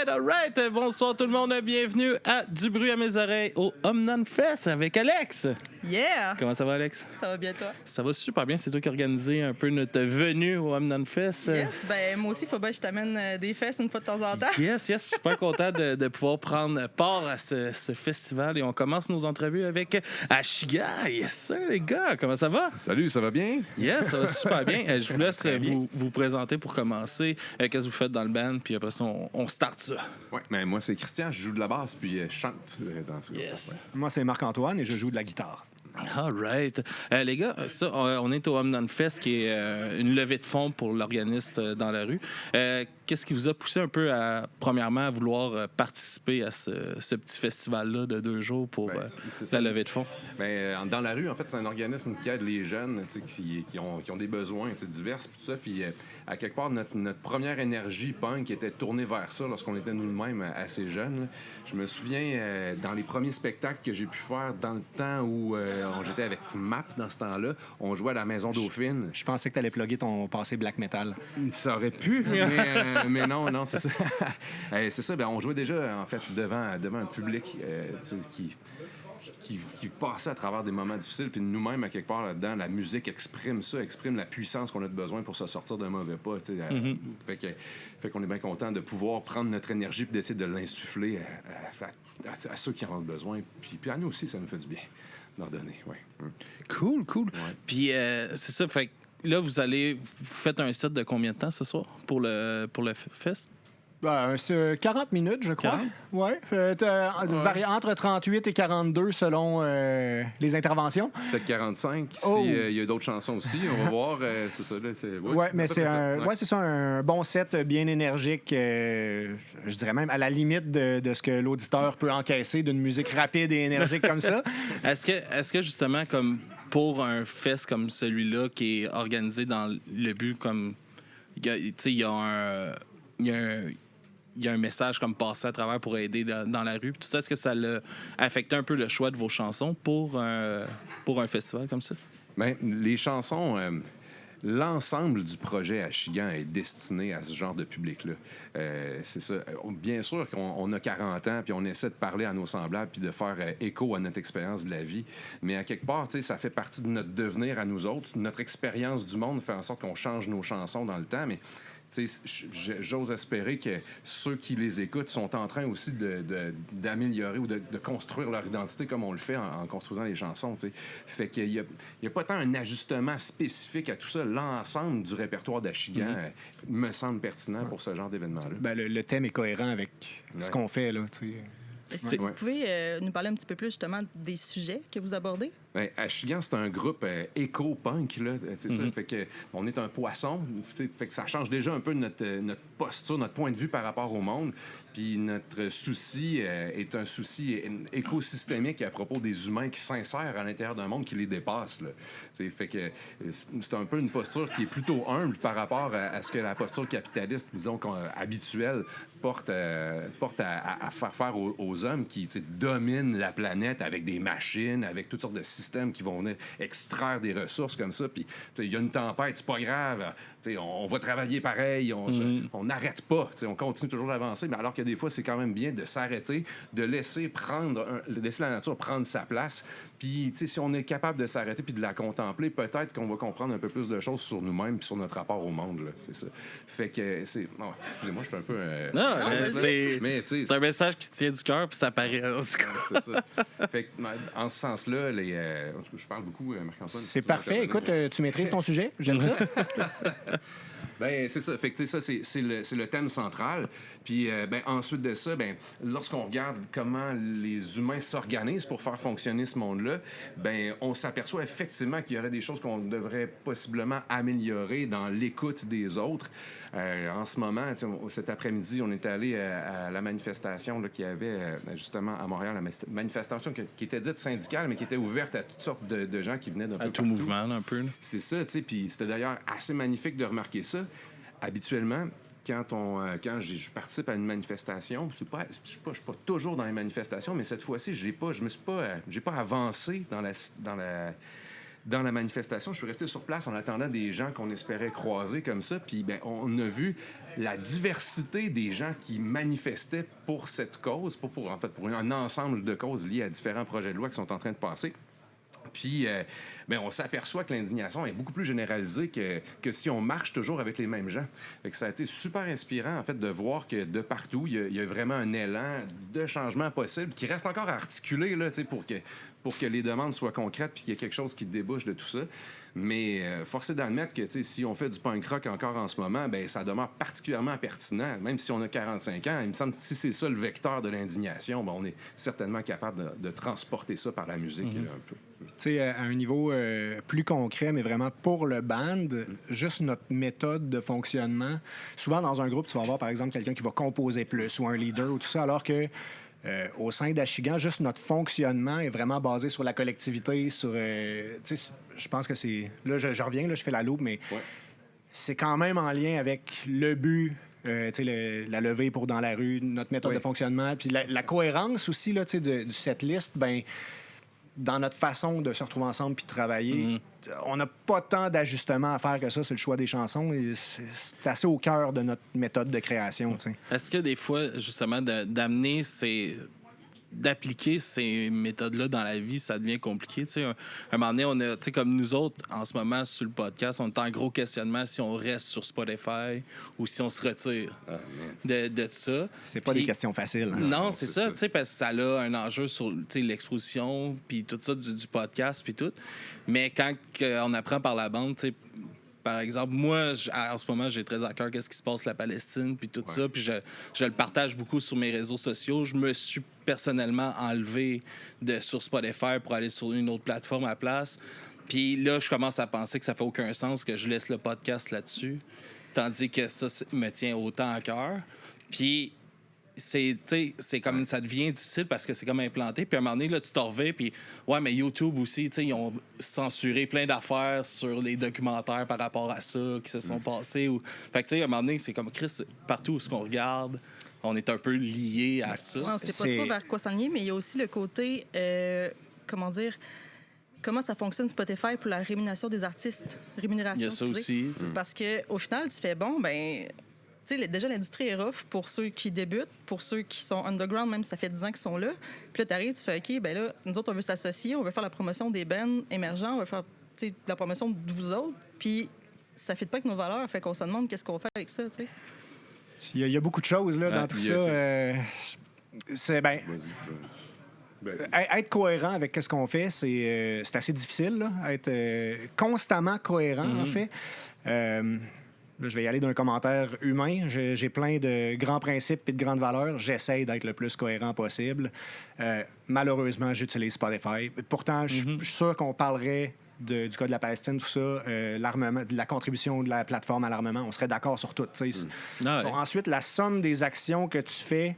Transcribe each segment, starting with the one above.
all right. Bonsoir tout le monde, bienvenue à Du bruit à mes oreilles au Omnan Fest avec Alex. Yeah! Comment ça va, Alex? Ça va bien, toi? Ça va super bien. C'est toi qui as organisé un peu notre venue au Omnan Fest. Yes, ben moi aussi, il faut bien que je t'amène des fesses une fois de temps en temps. Yes, super content de pouvoir prendre part à ce festival. Et on commence nos entrevues avec Ashiga. Yes, sir, les gars. Comment ça va? Salut, ça va bien? Yes, ça va super bien. Je vous laisse vous présenter pour commencer. Qu'est-ce que vous faites dans le band? Puis après ça, on start ça. Oui, mais moi, c'est Christian. Je joue de la basse puis je chante dans ce groupe. Yes. Ouais. Moi, c'est Marc-Antoine et je joue de la guitare. All right. Les gars, ça, on est au Omnan Fest, qui est une levée de fonds pour l'organisme dans la rue. Qu'est-ce qui vous a poussé un peu, premièrement, à vouloir participer à ce petit festival-là de 2 jours pour la levée de fonds? Dans la rue, en fait, c'est un organisme qui aide les jeunes qui ont des besoins divers, tout ça. Puis, à quelque part, notre première énergie punk était tournée vers ça lorsqu'on était nous-mêmes assez jeunes. Là. Je me souviens, dans les premiers spectacles que j'ai pu faire dans le temps où j'étais avec MAP dans ce temps-là, on jouait à la Maison Dauphine. Je pensais que tu allais plugger ton passé black metal. Ça aurait pu, mais non, c'est ça. C'est ça, on jouait déjà, en fait, devant un public qui passait à travers des moments difficiles. Puis nous-mêmes, à quelque part là-dedans, la musique exprime ça, exprime la puissance qu'on a besoin pour se sortir d'un mauvais pas. Fait qu'on est bien content de pouvoir prendre notre énergie et d'essayer de l'insuffler à ceux qui en ont besoin. Puis à nous aussi, ça nous fait du bien d'en donner. Ouais. Cool. Ouais. Puis c'est ça, fait que là, vous faites un set de combien de temps ce soir pour le fest? C'est 40 minutes, je crois. 40? Oui. Entre 38 et 42 selon les interventions. Peut-être 45. S'il y a d'autres chansons aussi, on va voir. C'est ça. Mais c'est un bon set bien énergique. Je dirais même à la limite de ce que l'auditeur peut encaisser d'une musique rapide et énergique comme ça. Est-ce que justement, comme pour un fest comme celui-là qui est organisé dans le but comme... Il y a un message comme passé à travers pour aider dans la rue. Tout ça, est-ce que ça l'a affecté un peu le choix de vos chansons pour un festival comme ça? Bien, les chansons... l'ensemble du projet Achigan est destiné à ce genre de public-là. C'est ça. Bien sûr qu'on a 40 ans, puis on essaie de parler à nos semblables, puis de faire écho à notre expérience de la vie. Mais à quelque part, ça fait partie de notre devenir à nous autres. Notre expérience du monde fait en sorte qu'on change nos chansons dans le temps, mais... j'ose espérer que ceux qui les écoutent sont en train aussi d'améliorer ou de construire leur identité comme on le fait en construisant les chansons. T'sais. Fait qu'il y a pas tant un ajustement spécifique à tout ça. L'ensemble du répertoire d'Achigan me semble pertinent pour ce genre d'événement-là. Le thème est cohérent avec ce qu'on fait, là. Est-ce que vous pouvez nous parler un petit peu plus justement des sujets que vous abordez? Achigan, c'est un groupe éco-punk, là, ça. Fait que on est un poisson, fait que ça change déjà un peu notre posture, notre point de vue par rapport au monde. Puis notre souci est un souci écosystémique à propos des humains qui s'insèrent à l'intérieur d'un monde qui les dépasse. Là. Fait que c'est un peu une posture qui est plutôt humble par rapport à ce que la posture capitaliste, disons, habituelle, porte à faire aux hommes qui dominent la planète avec des machines, avec toutes sortes de systèmes qui vont venir extraire des ressources comme ça. Puis il y a une tempête, c'est pas grave. On va travailler pareil, on n'arrête pas. On continue toujours d'avancer, mais alors que des fois, c'est quand même bien de s'arrêter, de laisser la nature prendre sa place. Puis, si on est capable de s'arrêter puis de la contempler, peut-être qu'on va comprendre un peu plus de choses sur nous-mêmes et sur notre rapport au monde. Là, c'est ça. Fait que c'est... Non, excusez-moi, je fais un peu... c'est un message qui tient du cœur puis ça paraît. C'est ça. Fait que, en ce sens-là, en tout cas, je parle beaucoup, Marc-Antoine. C'est parfait. Écoute, tu maîtrises ton sujet. J'aime ça. C'est ça. Fait que, ça, c'est le thème central. Puis, ensuite de ça, lorsqu'on regarde comment les humains s'organisent pour faire fonctionner ce monde-là, on s'aperçoit effectivement qu'il y aurait des choses qu'on devrait possiblement améliorer dans l'écoute des autres. En ce moment, cet après-midi, on est allé à la manifestation qu'il y avait justement à Montréal, la manifestation qui était dite syndicale, mais qui était ouverte à toutes sortes de gens qui venaient d'un peu partout. À tout mouvement, un peu. Là. C'est ça, puis c'était d'ailleurs assez magnifique de remarquer ça. Habituellement, quand je participe à une manifestation, je suis pas toujours dans les manifestations, mais cette fois-ci, j'ai pas avancé dans la manifestation. Je suis resté sur place en attendant des gens qu'on espérait croiser comme ça. Puis on a vu la diversité des gens qui manifestaient pour cette cause, pour un ensemble de causes liées à différents projets de loi qui sont en train de passer. Puis, on s'aperçoit que l'indignation est beaucoup plus généralisée que si on marche toujours avec les mêmes gens. Fait que ça a été super inspirant, en fait, de voir que de partout, il y a vraiment un élan de changement possible qui reste encore à articuler là, pour que les demandes soient concrètes puis qu'il y ait quelque chose qui débouche de tout ça. Mais force est d'admettre que si on fait du punk rock encore en ce moment, ça demeure particulièrement pertinent. Même si on a 45 ans, il me semble que si c'est ça le vecteur de l'indignation, on est certainement capable de transporter ça par la musique là, un peu. À un niveau plus concret, mais vraiment pour le band, juste notre méthode de fonctionnement. Souvent, dans un groupe, tu vas avoir, par exemple, quelqu'un qui va composer plus ou un leader ou tout ça, alors que au sein d'Achigan, juste notre fonctionnement est vraiment basé sur la collectivité, sur... je pense que c'est... Là, je reviens, là, je fais la loupe, mais c'est quand même en lien avec le but, la levée pour dans la rue, notre méthode de fonctionnement, puis la cohérence aussi là, du setlist, dans notre façon de se retrouver ensemble puis de travailler, on n'a pas tant d'ajustements à faire que ça sur le choix des chansons. Et c'est assez au cœur de notre méthode de création. T'sais. Est-ce que des fois, justement, d'appliquer ces méthodes-là dans la vie, ça devient compliqué? Un moment donné, on a, comme nous autres, en ce moment, sur le podcast, on est en gros questionnement si on reste sur Spotify ou si on se retire de ça. C'est pas des questions faciles. Hein? Non, c'est ça, parce que ça a un enjeu sur l'exposition, puis tout ça du podcast, puis tout. Mais quand on apprend par la bande, par exemple, moi, en ce moment, j'ai très à cœur qu'est-ce qui se passe la Palestine, puis tout ça, puis je le partage beaucoup sur mes réseaux sociaux. Je me suis personnellement enlevé sur Spotify pour aller sur une autre plateforme à la place. Puis là, je commence à penser que ça fait aucun sens que je laisse le podcast là-dessus, tandis que ça me tient autant à cœur. Puis c'est comme ça devient difficile parce que c'est comme implanté. Puis à un moment donné, là, tu t'en reviens, puis mais YouTube aussi, ils ont censuré plein d'affaires sur les documentaires par rapport à ça qui se sont passés. Fait que à un moment donné, c'est comme Chris, partout où on regarde, on est un peu lié à ça. On ne sait pas trop vers quoi s'enligner, mais il y a aussi le côté, comment ça fonctionne Spotify pour la rémunération des artistes. Il y a ça aussi. Parce qu'au final, tu fais déjà, l'industrie est rough pour ceux qui débutent, pour ceux qui sont underground, même si ça fait 10 ans qu'ils sont là. Puis là, tu arrives, tu fais OK, là, nous autres, on veut s'associer, on veut faire la promotion des bands émergents, on veut faire la promotion de vous autres. Puis ça ne fit pas avec nos valeurs, fait qu'on se demande qu'est-ce qu'on fait avec ça, tu sais. Il y a beaucoup de choses là, dans tout ça. C'est être cohérent avec ce qu'on fait, c'est assez difficile. Là, être constamment cohérent, en fait. Là, je vais y aller d'un commentaire humain. J'ai plein de grands principes et de grandes valeurs. J'essaie d'être le plus cohérent possible. Malheureusement, j'utilise Spotify. Pourtant, je suis sûr qu'on parlerait du cas de la Palestine, tout ça, l'armement, de la contribution de la plateforme à l'armement. On serait d'accord sur tout. Bon, ensuite, la somme des actions que tu fais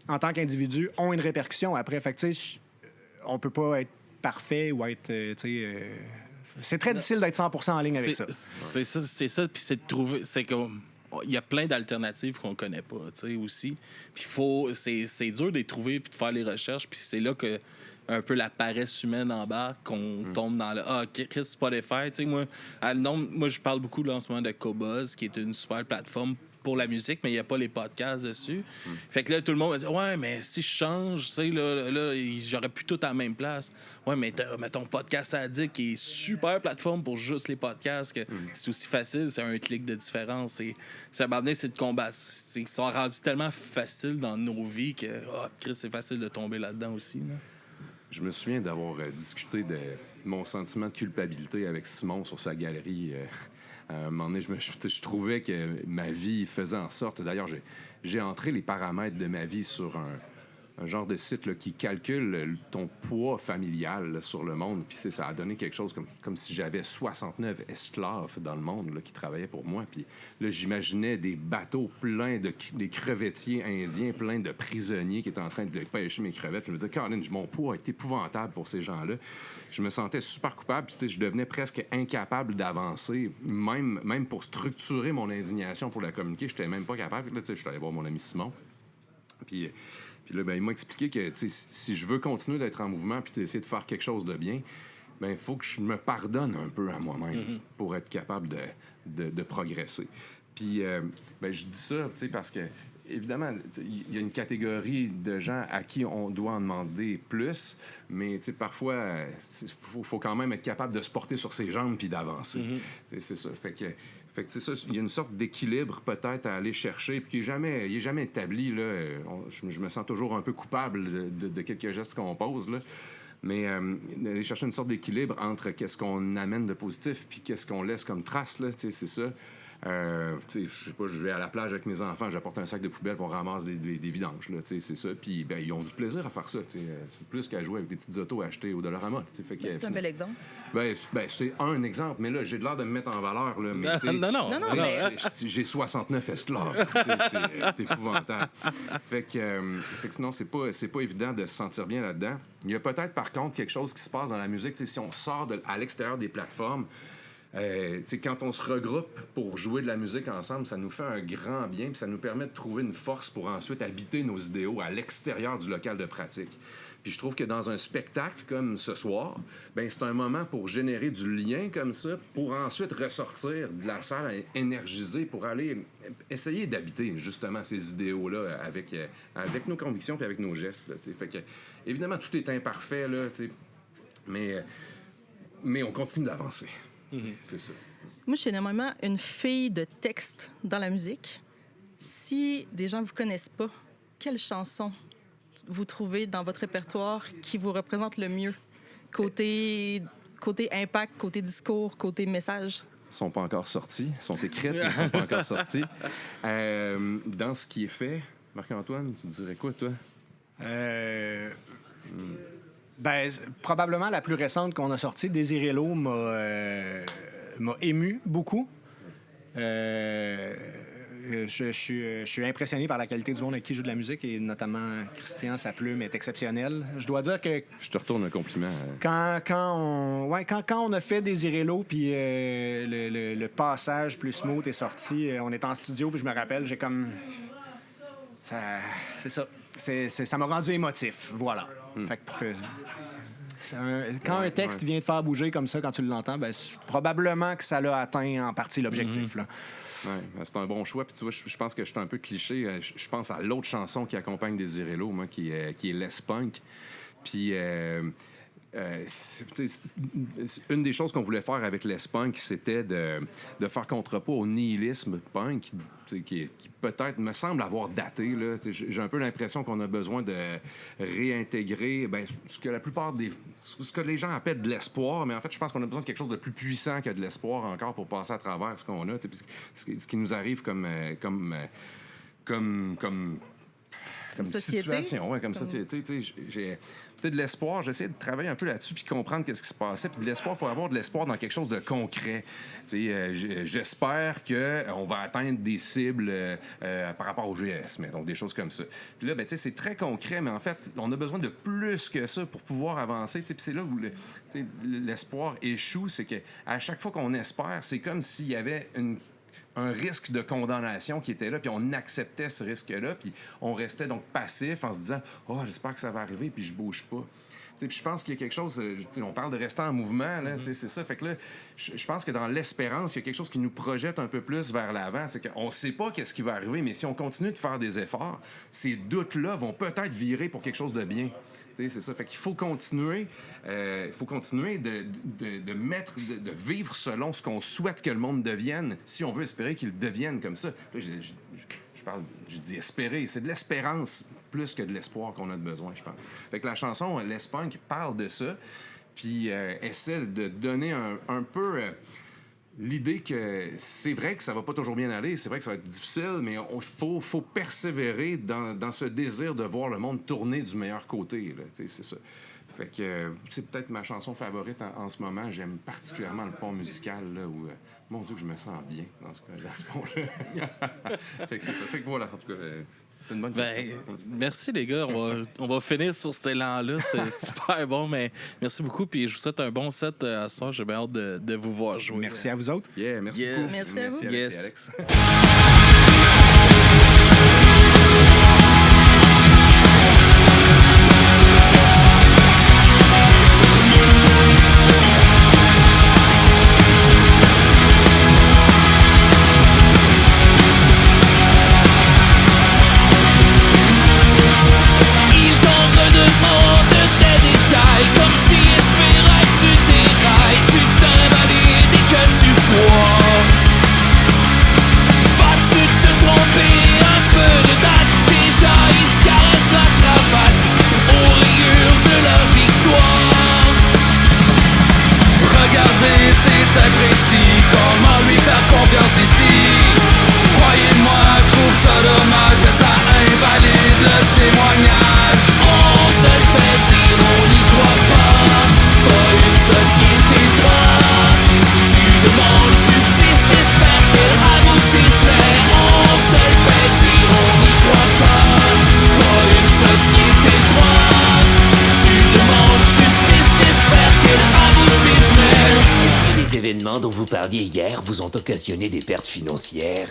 en tant qu'individu ont une répercussion après. Fait que, on peut pas être parfait ou être... c'est très difficile d'être 100% en ligne avec ça. C'est ça. Puis c'est de trouver... C'est comme... Il y a plein d'alternatives qu'on connaît pas, aussi. Puis c'est dur de les trouver puis de faire les recherches. Puis c'est là que un peu la paresse humaine embarque, qu'on tombe dans le... Chris, Spotify, moi, je parle beaucoup là, en ce moment de Qobuz, qui est une super plateforme pour la musique, mais il n'y a pas les podcasts dessus. Fait que là, tout le monde va dire « Ouais, mais si je change, là, j'aurais plus tout à la même place. » Ouais, mais ton podcast addict qui est super plateforme pour juste les podcasts, que c'est aussi facile, c'est un clic de différence. Ça m'a donné, c'est de combattre. Ils sont rendus tellement faciles dans nos vies que Chris, c'est facile de tomber là-dedans aussi. Là. Je me souviens d'avoir discuté de mon sentiment de culpabilité avec Simon sur sa galerie. À un moment donné, je trouvais que ma vie faisait en sorte... D'ailleurs, j'ai entré les paramètres de ma vie sur un genre de site là, qui calcule ton poids familial là, sur le monde. Puis ça a donné quelque chose comme si j'avais 69 esclaves dans le monde là, qui travaillaient pour moi. Puis là, j'imaginais des bateaux pleins des crevettiers indiens, pleins de prisonniers qui étaient en train de pêcher mes crevettes. Je me disais, Caroline, mon poids est épouvantable pour ces gens-là. Je me sentais super coupable. Puis je devenais presque incapable d'avancer, même pour structurer mon indignation pour la communiquer. Je n'étais même pas capable. Là, je suis allé voir mon ami Simon. Puis là, il m'a expliqué que si je veux continuer d'être en mouvement puis d'essayer de faire quelque chose de bien, il faut que je me pardonne un peu à moi-même pour être capable de progresser. Puis, ben, je dis ça, tu sais, parce que, évidemment, il y a une catégorie de gens à qui on doit en demander plus, mais, tu sais, parfois, faut quand même être capable de se porter sur ses jambes puis d'avancer. C'est ça. Fait que c'est ça, il y a une sorte d'équilibre peut-être à aller chercher, puis qui est jamais établi. Là. Je me sens toujours un peu coupable de quelques gestes qu'on pose, là. Mais aller chercher une sorte d'équilibre entre qu'est-ce qu'on amène de positif puis qu'est-ce qu'on laisse comme trace, là, c'est ça. Je sais pas, je vais à la plage avec mes enfants, j'apporte un sac de poubelle pour ramasser des vidanges, là, c'est ça. Puis ben, ils ont du plaisir à faire ça, c'est plus qu'à jouer avec des petites autos achetées au Dollarama. C'est un bel exemple. Ben, c'est un exemple, mais là, j'ai l'air de me mettre en valeur. Là, mais, non, mais... J'ai 69 esclaves. C'est épouvantable. Fait que sinon, c'est pas évident de se sentir bien là-dedans. Il y a peut-être, par contre, quelque chose qui se passe dans la musique. Si on sort à l'extérieur des plateformes, quand on se regroupe pour jouer de la musique ensemble, ça nous fait un grand bien, puis ça nous permet de trouver une force pour ensuite habiter nos idéaux à l'extérieur du local de pratique. Puis je trouve que dans un spectacle comme ce soir, ben c'est un moment pour générer du lien comme ça, pour ensuite ressortir de la salle énergisée, pour aller essayer d'habiter justement ces idéaux-là avec nos convictions puis avec nos gestes. Là, fait que, évidemment, tout est imparfait, là, mais on continue d'avancer. C'est ça. Moi, je suis énormément une fille de texte dans la musique. Si des gens ne vous connaissent pas, quelle chanson vous trouvez dans votre répertoire qui vous représente le mieux? Côté impact, côté discours, côté message? Ils sont pas encore sortis. Ils sont écrites, mais ils sont pas encore sortis. Dans ce qui est fait, Marc-Antoine, tu dirais quoi, toi? Ben, probablement la plus récente qu'on a sortie, Désirez-l'eau, m'a ému beaucoup. Je suis impressionné par la qualité du monde avec qui joue de la musique, et notamment Christian, sa plume est exceptionnelle. Je dois dire que... Je te retourne un compliment. Quand on a fait Désirez-l'eau, puis le passage plus smooth est sorti, on est en studio, puis je me rappelle, j'ai comme... C'est ça. Ça m'a rendu émotif, voilà. Fait que quand un texte vient te faire bouger comme ça, quand tu l'entends, ben, probablement que ça l'a atteint en partie l'objectif. Là. Ouais, c'est un bon choix. Puis tu vois, je pense que je suis un peu cliché. Je pense à l'autre chanson qui accompagne Désirez-l'eau, moi, qui est Les Punk. Puis une des choses qu'on voulait faire avec Les Punk, c'était de faire contrepoids au nihilisme punk, qui peut-être me semble avoir daté. Là. J'ai un peu l'impression qu'on a besoin de réintégrer ce que les gens appellent de l'espoir, mais en fait, je pense qu'on a besoin de quelque chose de plus puissant que de l'espoir encore pour passer à travers ce qu'on a. Ce qui nous arrive comme situation. Ouais, comme ça. J'ai peut-être de l'espoir. J'essaie de travailler un peu là-dessus puis comprendre qu'est-ce qui se passait. Puis de l'espoir, il faut avoir de l'espoir dans quelque chose de concret. J'espère qu'on va atteindre des cibles par rapport au GS, donc des choses comme ça. Puis là, c'est très concret, mais en fait, on a besoin de plus que ça pour pouvoir avancer. Puis c'est là où l'espoir échoue, c'est qu'à chaque fois qu'on espère, c'est comme s'il y avait un risque de condamnation qui était là, puis on acceptait ce risque-là, puis on restait donc passif en se disant « Oh, j'espère que ça va arriver, puis je bouge pas ». Puis je pense qu'il y a quelque chose... on parle de rester en mouvement, là, c'est ça. Fait que là, je pense que dans l'espérance, il y a quelque chose qui nous projette un peu plus vers l'avant. C'est qu'on ne sait pas qu'est-ce qui va arriver, mais si on continue de faire des efforts, ces doutes-là vont peut-être virer pour quelque chose de bien. C'est ça. Fait qu'il faut continuer, de vivre selon ce qu'on souhaite que le monde devienne, si on veut espérer qu'il devienne comme ça. Là, je dis espérer. C'est de l'espérance plus que de l'espoir qu'on a besoin, je pense. Fait que la chanson Les Punk parle de ça, puis essaie de donner un peu... l'idée que c'est vrai que ça va pas toujours bien aller, c'est vrai que ça va être difficile, mais il faut persévérer dans ce désir de voir le monde tourner du meilleur côté. Là, c'est ça. Fait que c'est peut-être ma chanson favorite en ce moment. J'aime particulièrement le pont musical, là, où, mon Dieu, que je me sens bien dans ce pont-là. Fait que c'est ça. Fait que voilà, en tout cas... c'est une bonne merci les gars, on va finir sur cet élan-là, c'est super bon, mais merci beaucoup, puis je vous souhaite un bon set à ce soir, j'ai bien hâte de vous voir jouer. Merci à vous autres. Yeah, merci beaucoup. Merci à vous. Alex. événements dont vous parliez hier vous ont occasionné des pertes financières?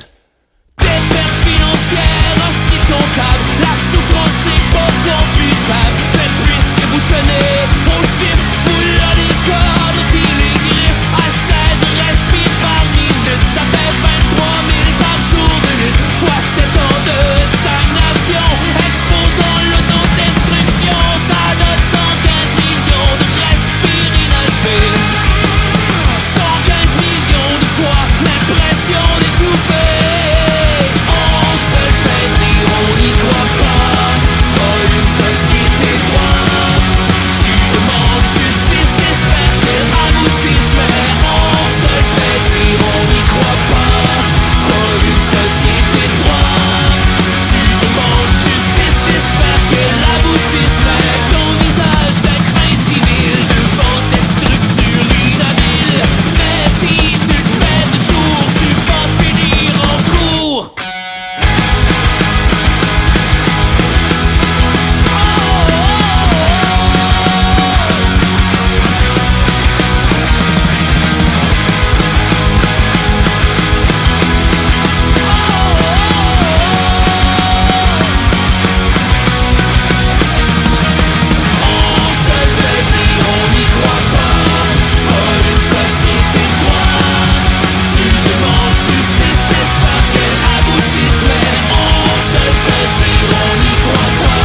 Des pertes financières, hostie comptable, la souffrance est pas computable. Mais puisque vous tenez au chiffre, vous l'avez les cordes puis les griffes. À 16 respire par minute, ça fait 23 000 par jour de lutte. Fois 7 ans de stagnation, exposant l'autodestruction. Ça donne 115 millions de respires inachevés. 115 millions de fois l'impression d'étouffer. On se le fait dire, on n'y croit pas. C'est pas une société de droit. Tu demandes justice, t'espères qu'elle aboutisse, mais on se le fait dire, on n'y croit pas. C'est pas une société de droit. Tu demandes justice, t'espères qu'elle aboutisse, mais ton visage d'être incivil devant cette structure inhabile. Mais si tu le fais de jour, tu vas finir en cours. On se le fait dire, on n'y croit pas. C'est pas une société de droit. Tu demandes justice, t'espères qu'elle aboutisse, mais on se le fait dire, on n'y croit pas.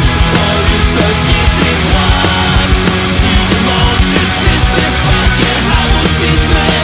C'est pas une société de droit. Tu demandes justice, t'espères qu'elle aboutisse, mais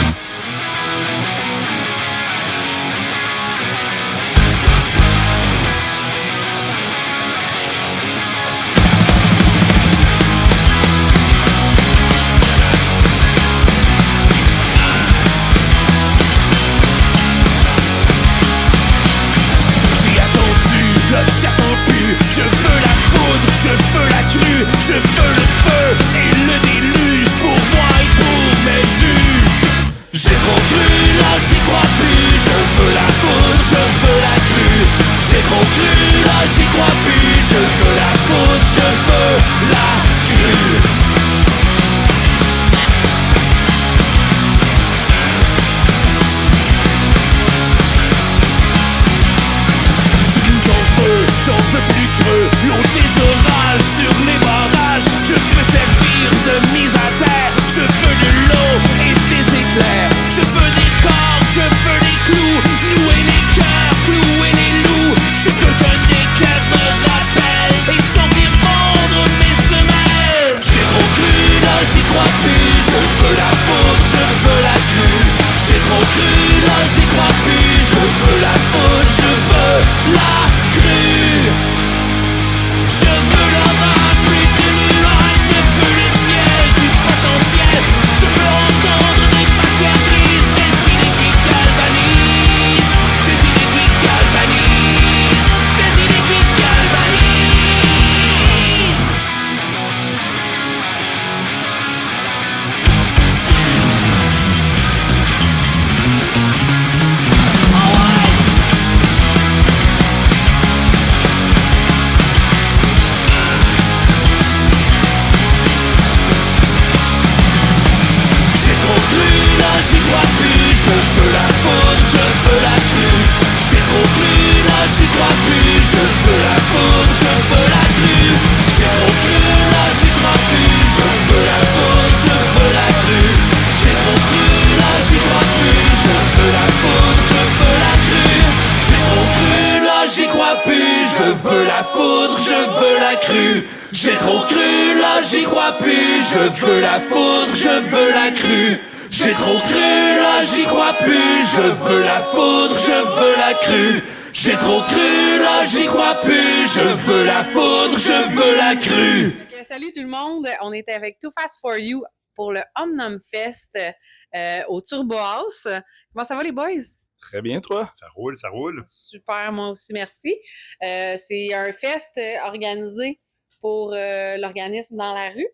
j'ai attendu, là j'attends plus. Je veux la poudre, je veux la crue. Je veux le feu et le déluge pour moi et pour mes juges. J'ai trop cru, là j'y crois plus. Je veux la poudre, je veux la crue. J'ai trop cru, là j'y crois plus. Je veux la poudre, je veux la crue. Je nous en veux, j'en veux plus creux. L'eau des orages sur les barrages. Je veux servir de mise à terre. Je veux de l'eau et des éclairs. Je veux des cordes, je veux des clous. Nouer les cœurs, clouer les loups. Je veux qu'un équerre me rappelle et sentir vendre mes semelles. J'ai trop cru, là j'y crois plus. Je veux la poudre, je veux la crue. J'ai trop cru, là j'y crois plus. Je veux la poudre, je veux la crue. Je veux l'orage, plus de nuages. Je veux le ciel, du potentiel. Je veux entendre des matières grises, des idées qui galvanisent. Des idées qui galvanisent. Des idées qui galvanisent. J'ai trop cru, là j'y crois plus. Je veux la poudre, je veux la crue. J'ai trop cru, là j'y crois plus. Je veux la poudre, je veux la crue. J'ai trop cru, là j'y crois plus. Je veux la poudre, je veux la crue. J'ai trop cru, là j'y crois plus. Je veux la poudre, je veux la crue. J'ai trop cru, là j'y crois plus. Je veux la poudre, je veux la crue. J'ai trop cru, là j'y crois plus. Je veux la poudre, je veux la crue. J'ai trop cru, là j'y crois plus. Je veux la poudre, je veux la crue. J'ai trop cru, là j'y crois plus. Je veux la poudre, je veux la crue. Salut tout le monde, on est avec Too Fast For You pour le Omnum Fest au Turbo House. Comment ça va les boys? Très bien, toi? Ça roule, ça roule. Super, moi aussi, merci. C'est un fest organisé pour l'organisme Dans la rue.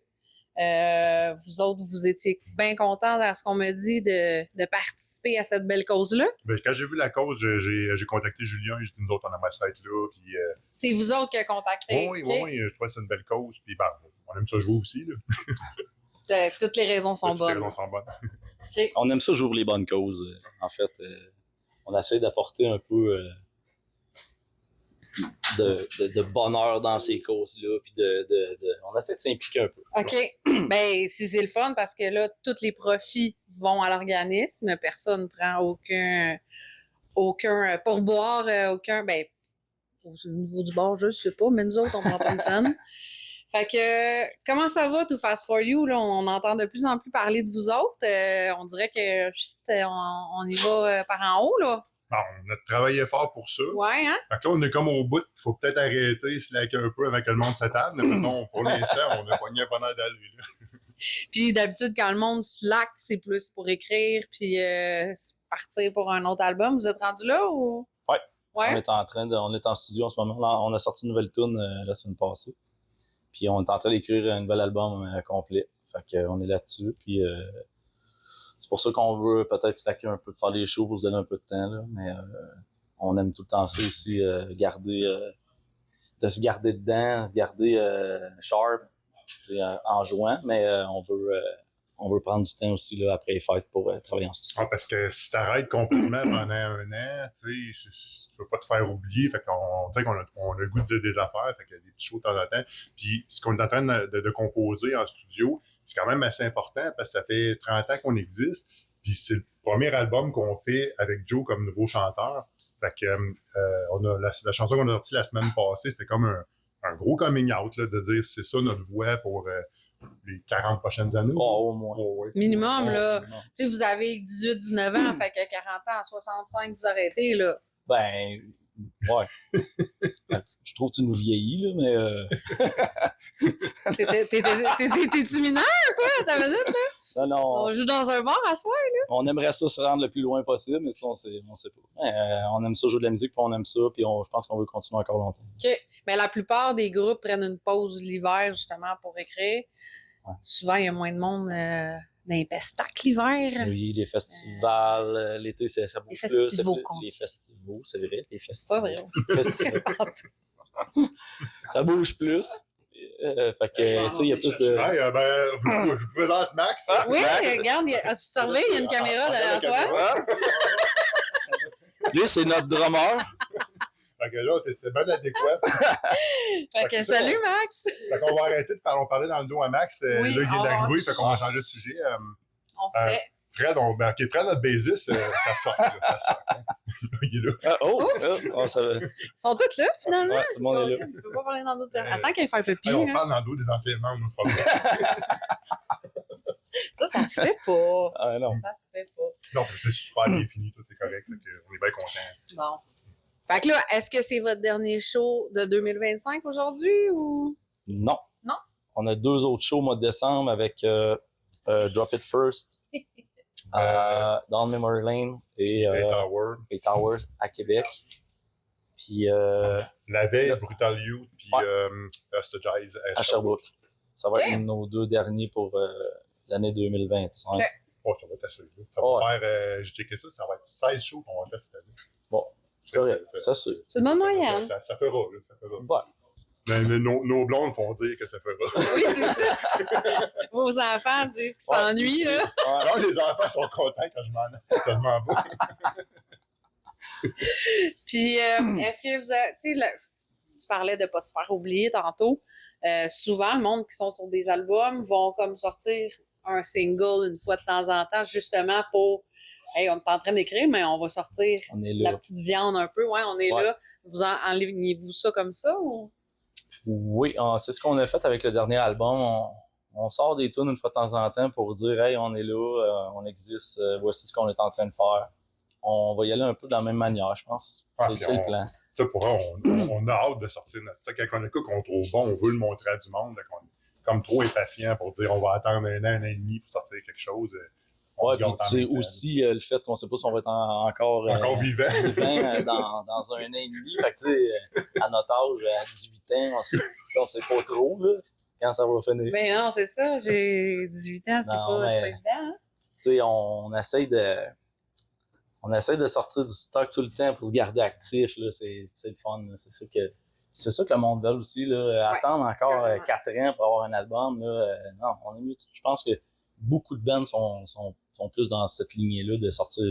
Vous autres, vous étiez bien contents dans ce qu'on me dit de participer à cette belle cause-là. Ben, quand j'ai vu la cause, j'ai contacté Julien. J'ai dit, nous autres, on aimerait ça être là. Puis, C'est vous autres qui avez contacté. oui, okay? oui, je trouvais que c'est une belle cause. Puis, ben, on aime ça jouer aussi. Là. Toutes les raisons sont Toutes les bonnes. raisons sont bonnes. OK. On aime ça jouer pour les bonnes causes. En fait, on essaie d'apporter un peu de bonheur dans ces causes-là. Puis on essaie de s'impliquer un peu. OK. Ben, c'est le fun parce que là, tous les profits vont à l'organisme. Personne ne prend aucun pourboire, aucun. Ben, au niveau du bar, je sais pas, mais nous autres, on prend pas une scène. Fait que, comment ça va, Too Fast For You? Là, on entend de plus en plus parler de vous autres. On dirait que on y va par en haut, là. Bon, on a travaillé fort pour ça. Ouais, hein? Fait que là, on est comme au bout. Il faut peut-être arrêter, slacker un peu avant que le monde s'attende. Mais mettons, pour l'instant, on a pogné un bonheur d'allure. Puis d'habitude, quand le monde slack, c'est plus pour écrire puis partir pour un autre album. Vous êtes rendu là ou? Ouais. Ouais. On est en studio en ce moment. Là, on a sorti une nouvelle tune la semaine passée. Puis on est en train d'écrire un nouvel album complet. Fait qu'on est là-dessus. Puis c'est pour ça qu'on veut peut-être slacker un peu, de faire des shows pour se donner un peu de temps. Là. Mais on aime tout le temps ça aussi, de se garder dedans, se garder sharp en jouant. Mais on veut prendre du temps aussi là, après les fêtes pour travailler en studio. Ah, parce que si t'arrêtes complètement pendant un an, tu veux pas te faire oublier. Fait qu'on dirait qu'on a le goût de dire des affaires. Fait qu'il y a des petits shows de temps en temps. Puis ce qu'on est en train de composer en studio, c'est quand même assez important parce que ça fait 30 ans qu'on existe. Puis c'est le premier album qu'on fait avec Joe comme nouveau chanteur. Fait que on a la chanson qu'on a sortie la semaine passée, c'était comme un gros coming out là, de dire c'est ça notre voix pour les 40 prochaines années. Oh, au moins. Oh, ouais. Minimum, là. Minimum. Tu sais, vous avez 18, 19 ans, fait que 40 ans, 65, vous arrêtez, là. Ben, ouais. Je trouve que tu nous vieillis, là, mais... T'es-tu mineur, quoi, ta minute, là? Non. On joue dans un bar à soir, là. On aimerait ça se rendre le plus loin possible, mais ça, on sait pas. On aime ça jouer de la musique, puis on aime ça, puis je pense qu'on veut continuer encore longtemps. OK. Mais la plupart des groupes prennent une pause l'hiver, justement, pour écrire. Ouais. Souvent, il y a moins de monde dans les pestacles l'hiver. Oui, les festivals, l'été, ça bouge Les plus. festivals, Les festivals, c'est vrai, les C'est festivals. pas vrai. Festivals. Ça bouge plus. Fait que, tu sais, il y a plus de... Ouais, je vous présente Max. Oui, Max. regarde, si tu surveilles, il y a une caméra derrière toi. Lui, c'est notre drummer. Fait que là, c'est bien adéquat. Fait que salut, Max. Fait qu'on va arrêter de parler dans le dos à Max. Oui, là, il est arrivé, oh, fait qu'on va changer de sujet. On se fait. Fred, Fred, notre bassiste, ça sort. Ça sort. Il est là. Ils sont tous là, finalement. Ouais, tout le monde est là. Tu peux pas parler dans d'autres personnes. Attends qu'il fasse un peu Hey, on pire. parle dans le dos des anciens membres, c'est pas vrai. Ça se fait pas. Ah non. Ça se fait pas. Non, c'est super bien fini, tout est correct. On est bien contents. Bon. Fait que là, est-ce que c'est votre dernier show de 2025 aujourd'hui ou? Non. Non? On a 2 autres shows au mois de décembre avec Drop It First dans Memory Lane et Towers à Québec. Puis la veille, Brutal Youth, puis Ostracize à Sherbrooke. Ça va être nos 2 derniers pour l'année 2025. Okay. Oh, ça va être assez. Ça va faire, j'ai checké ça va être 16 shows qu'on va faire cette année. Bon, c'est correct. Ça, c'est une bonne moyenne. Ça fera, là. Ça fera. Bon. Mais nos blondes font dire que ça fera. Oui, c'est ça. Vos enfants disent qu'ils s'ennuient, là. Non, les enfants sont contents quand je m'en vais. Puis, est-ce que vous avez, tu parlais de ne pas se faire oublier tantôt. Souvent, le monde qui sont sur des albums vont comme sortir un single une fois de temps en temps, justement pour, hey, on est en train d'écrire, mais on va sortir la petite viande un peu. Ouais, on est là. Vous enlignez-vous ça comme ça ou? Oui, c'est ce qu'on a fait avec le dernier album. On sort des tunes une fois de temps en temps pour dire, hey, on est là, on existe, voici ce qu'on est en train de faire. On va y aller un peu de la même manière, je pense. C'est le plan. Pour on a hâte de sortir notre stock. Quand on a qu'on trouve bon, on veut le montrer à du monde. On est comme trop impatient pour dire on va attendre un an et demi pour sortir quelque chose. Oui, puis tu sais aussi le fait qu'on ne sait pas si on va être encore vivant dans un an et demi. Fait que tu sais, à notre âge, à 18 ans, on sait pas trop là, quand ça va finir. Ben non, c'est ça. J'ai 18 ans, c'est pas évident. Hein? Tu sais, on essaie de sortir du stock tout le temps pour se garder actif. Là. C'est le fun. C'est ça que le monde veut aussi. Là. Attendre encore 4 ans pour avoir un album. Là. Non, on est mieux. Je pense que beaucoup de bands sont plus dans cette lignée-là de sortir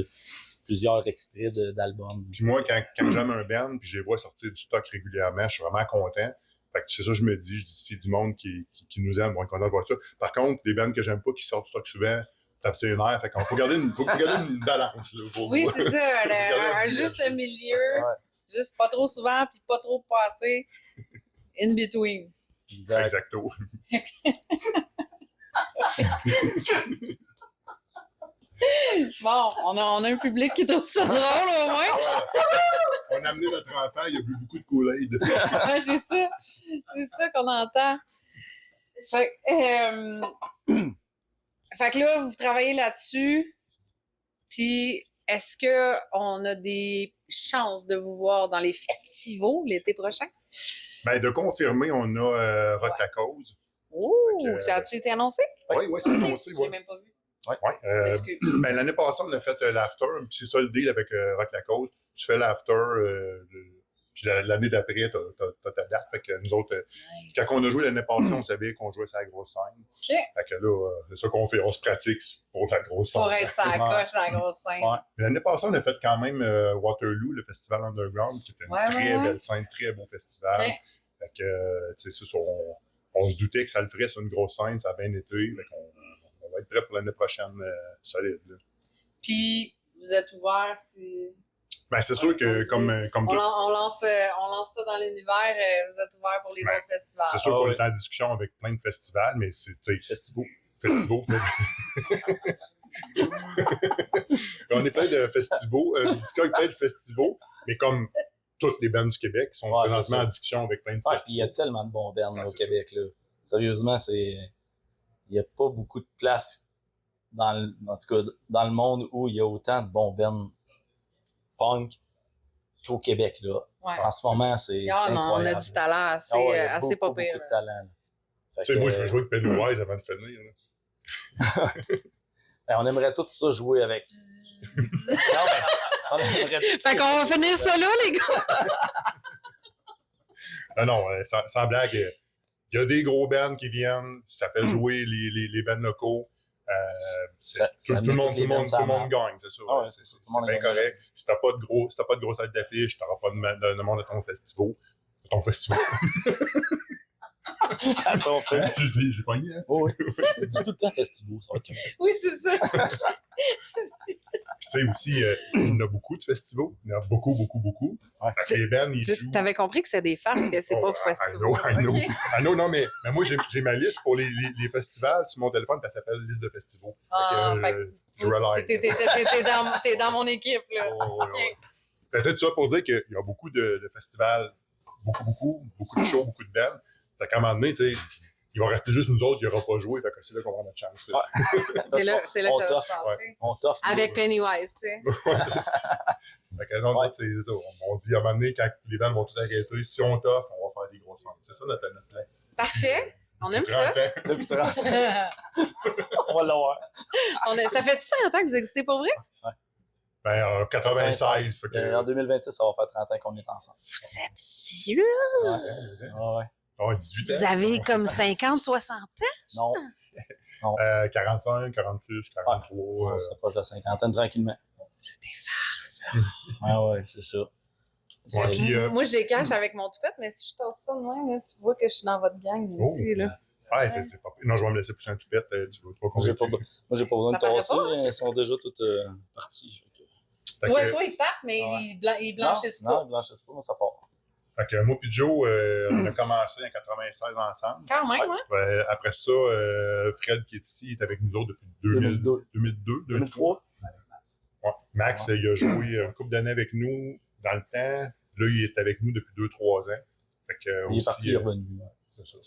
plusieurs extraits d'albums. Puis moi, quand j'aime un band, puis je les vois sortir du stock régulièrement, je suis vraiment content. Fait que c'est ça que je me dis. Je dis, c'est du monde qui nous aime, on est content de voir ça. Par contre, les bands que j'aime pas, qui sortent du stock souvent, tape ses nerfs. Fait qu'on faut garder une balance, là. Oui, c'est ça. Un juste milieu. Ouais. Juste pas trop souvent, puis pas trop passé. In between. Exact. Exacto. Bon, on a un public qui trouve ça drôle, au moins. On a amené notre enfant, il a bu beaucoup de Kool-Aid. Ouais, c'est ça. C'est ça qu'on entend. Fait que là, vous travaillez là-dessus. Puis, est-ce qu'on a des chances de vous voir dans les festivals l'été prochain? Ben, de confirmer, on a Rock la Cause. Oh, que, ça a-tu été annoncé? Oui, c'est annoncé. J'ai même pas vu. Ouais. Ben, l'année passée, on a fait l'after, puis c'est ça le deal avec Rock la Cause. Tu fais l'after, puis l'année d'après, t'as ta date. Fait que nous autres, Nice. quand on a joué l'année passée, on savait qu'on jouait sur la grosse scène. OK. Fait que là, c'est ça qu'on fait, on se pratique pour la grosse scène. Pour être sur la coche, la grosse scène. Ouais. Mais l'année passée, on a fait quand même Waterloo, le festival underground, qui était une très belle scène, très beau festival. OK. Fait que, tu sais, on se doutait que ça le ferait sur une grosse scène, ça a bien été. Fait qu'on on va être prêt pour l'année prochaine solide. Là. Puis, vous êtes ouvert, Ben, c'est sûr que, comme on, tout, on lance ça dans l'univers, vous êtes ouvert pour les Ben, autres festivals. c'est sûr Ah qu'on ouais. est en discussion avec plein de festivals, mais c'est, tu sais, Festivals. festivals. On est plein de festivals, discussion avec plein de festivals, mais comme toutes les bandes du Québec sont Ouais, présentement c'est ça. en discussion avec plein de Ouais, puis il y a festivals. tellement de bons bands au c'est Québec. Là. Sérieusement, il n'y a pas beaucoup de place en tout cas, dans le monde où il y a autant de bons bands punk qu'au Québec. Là. Ouais. En ce moment, c'est Ah, non, incroyable. on a du talent assez, Ah ouais, il y a assez pas beaucoup, pire. beaucoup de talent. Là. Fait Tu sais, que, moi, je vais jouer avec Pennywise avant de finir. Là. ben, on aimerait tous ça jouer avec. Non, mais on aimerait tous ça Fait qu'on va finir ça là, les gars! Non, sans blague, il y a des gros bands qui viennent, ça fait jouer les bands locaux. Tout le monde gagne, c'est ça. Ah ouais, c'est tout le monde bien gagne. correct. Si t'as pas de grosse tête d'affiche, t'auras pas de monde à ton festival. Ton festival. à ton fait. J'ai pogné, hein? Oh, oui. C'est tout le temps festival. Ça va être correct. Oui, c'est ça. Tu sais aussi, il y en a beaucoup de festivals. Il y en a beaucoup. Ouais. Parce que les bands, ils jouent. Tu avais compris que c'est des farces, que c'est Oh, pas I festival. know. Ok. Ah non, mais moi, j'ai ma liste pour les festivals sur mon téléphone, puis elle s'appelle liste de festivals. Ah, Fait que, je relève. T'es dans mon équipe, là. Oh, ouais. Peut-être ça pour dire qu'il y a beaucoup de festivals, beaucoup de shows, beaucoup de bands. Fait qu'à un moment donné, tu sais, il va rester juste nous autres, il n'y aura pas joué. Fait que c'est là qu'on va avoir notre chance. Là. C'est là que ça va se passer. On t'offre. Avec Pennywise, tu sais. Fait que non, c'est ça. On dit à un moment donné, quand les bands vont tout arrêter, si on t'offre, on va faire des grosses scènes. C'est ça notre plan. Parfait. On aime ça. 30 ans. Depuis 30 ans. On va l'avoir. Ça fait-tu 30 ans que vous existez pour vrai? Ben, en 96. Fait que, En 2026, ça va faire 30 ans qu'on est ensemble. Vous êtes vieux. Ouais. on a 18 ans. Vous avez comme 50, 60 ans? Non. 45, 46, 43. On s'approche de la cinquantaine tranquillement. C'est des farces. Ouais, c'est ça. Ouais, puis, Moi, je les cache avec mon toupette, mais si je tasse ça de même, là, tu vois que je suis dans votre gang ici. Là. Ouais, c'est pas... Non, je vais me laisser pousser un toupette. Tu vas Moi, j'ai pas besoin Ça de paraît tasser. pas? Ils sont déjà toutes parties. Fait Toi, que, ils partent, mais ils blanchissent Non, pas. ils blanchissent pas, mais ça part. fait que moi et Joe, on a commencé en 96 ensemble. Quand même, hein? Après ça, Fred qui est ici est avec nous autres depuis 2002. 2003. Ouais. Max, il a joué un couple d'années avec nous dans le temps. Là, il est avec nous depuis 2-3 ans. Fait que, Il est aussi, parti, il est revenu. c'est ça.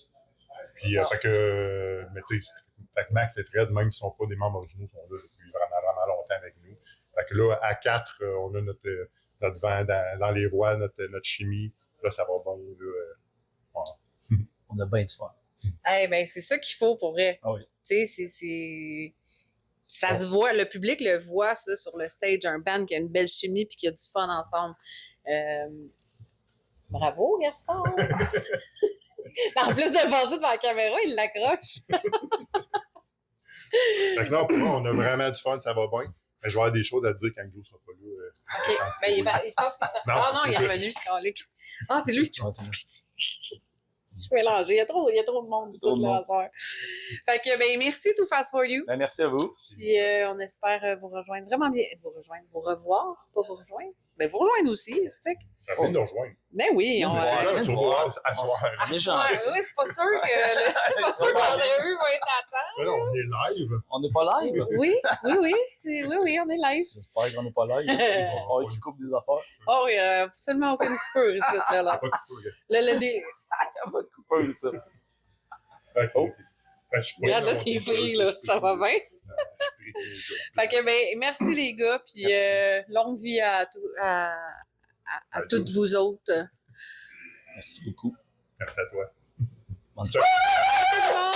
Puis, fait que, mais tu sais, fait que Max et Fred, même s'ils ne sont pas des membres originaux, sont là depuis vraiment longtemps avec nous. Fait que là, à 4, on a notre vent dans les voiles, notre chimie. Là, ça va bien. Là, On a bien du fun. Ben, c'est ça qu'il faut pour vrai. Ah oui. Tu sais, ça se voit, le public le voit, ça, sur le stage, un band qui a une belle chimie puis qui a du fun ensemble. Bravo, garçon! En plus de le passer devant la caméra, il l'accroche. Fait que non, pour moi, on a vraiment du fun, ça va bien. Mais je vais avoir des choses à te dire quand Joe sera pas là. OK. Ben, il pense que ça. Non, Ah non, c'est il est plus- revenu. Ah, c'est lui. Ouais, c'est Je suis mélangée. Il y a trop de monde ici, Trop de là, monde. à soir. Fait que, ben, merci, Too Fast For You. Ben, merci à vous. Puis on espère vous rejoindre vraiment bien. Vous revoir, pas vous rejoindre. Ben, vous rejoindre aussi, c'est que. Ça fait de nous rejoindre. Ben oui, on Voilà, viens de Turbo voir. House à soir. Les gens. Ouais, oui, c'est pas sûr que pas sûr que l'entrevue va être à temps. Mais non, on est live. On n'est pas live? Oui, oui, on est live. J'espère qu'on n'est pas live. Il va falloir qu'ils coupent des affaires. Oh, il n'y a absolument aucune coupure ici, là. Pas de couple, Le Il n'y a pas de coupeur, ça. gars. Fait que, Oh. fait que je suis pas Regarde, là, dans mon t'es t-shirt, pris, là. Ça va bien. Je suis pris des jours. Fait que, ben, merci les gars, puis longue vie à toutes vous autres. Merci beaucoup. Merci à toi. Bonne Ciao. Ciao.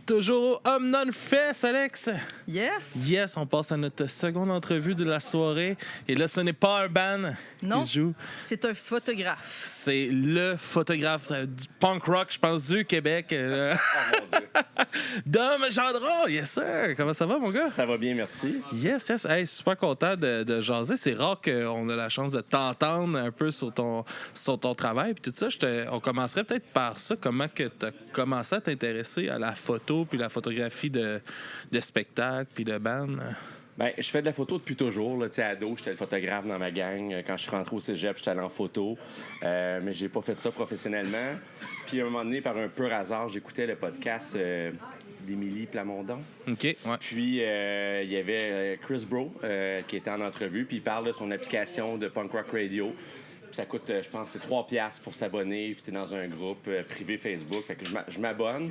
Toujours Home Non Fest, Alex. Yes! Yes, on passe à notre seconde entrevue de la soirée. Et là, ce n'est pas un band Non. qui joue. C'est un photographe. C'est le photographe du punk rock, je pense, du Québec. Oh mon Dieu. Dom Gendron, yes sir. Comment ça va, mon gars? Ça va bien, merci. Yes, yes. Hey, super content de jaser. C'est rare qu'on a la chance de t'entendre un peu sur ton travail. Puis tout ça, on commencerait peut-être par ça. Comment que tu as commencé à t'intéresser à la photo puis la photographie de spectacle puis de band? Ben, je fais de la photo depuis toujours. Là. Tu sais, ado, j'étais le photographe dans ma gang. Quand je suis rentré au cégep, j'étais allé en photo. Mais j'ai pas fait ça professionnellement. Puis à un moment donné, par un pur hasard, j'écoutais le podcast d'Émilie Plamondon. OK, ouais. Puis il y avait Chris Bro qui était en entrevue. Puis il parle de son application de Punk Rock Radio. Puis ça coûte, je pense, c'est 3$ pour s'abonner. Puis t'es dans un groupe privé Facebook. Fait que je m'abonne.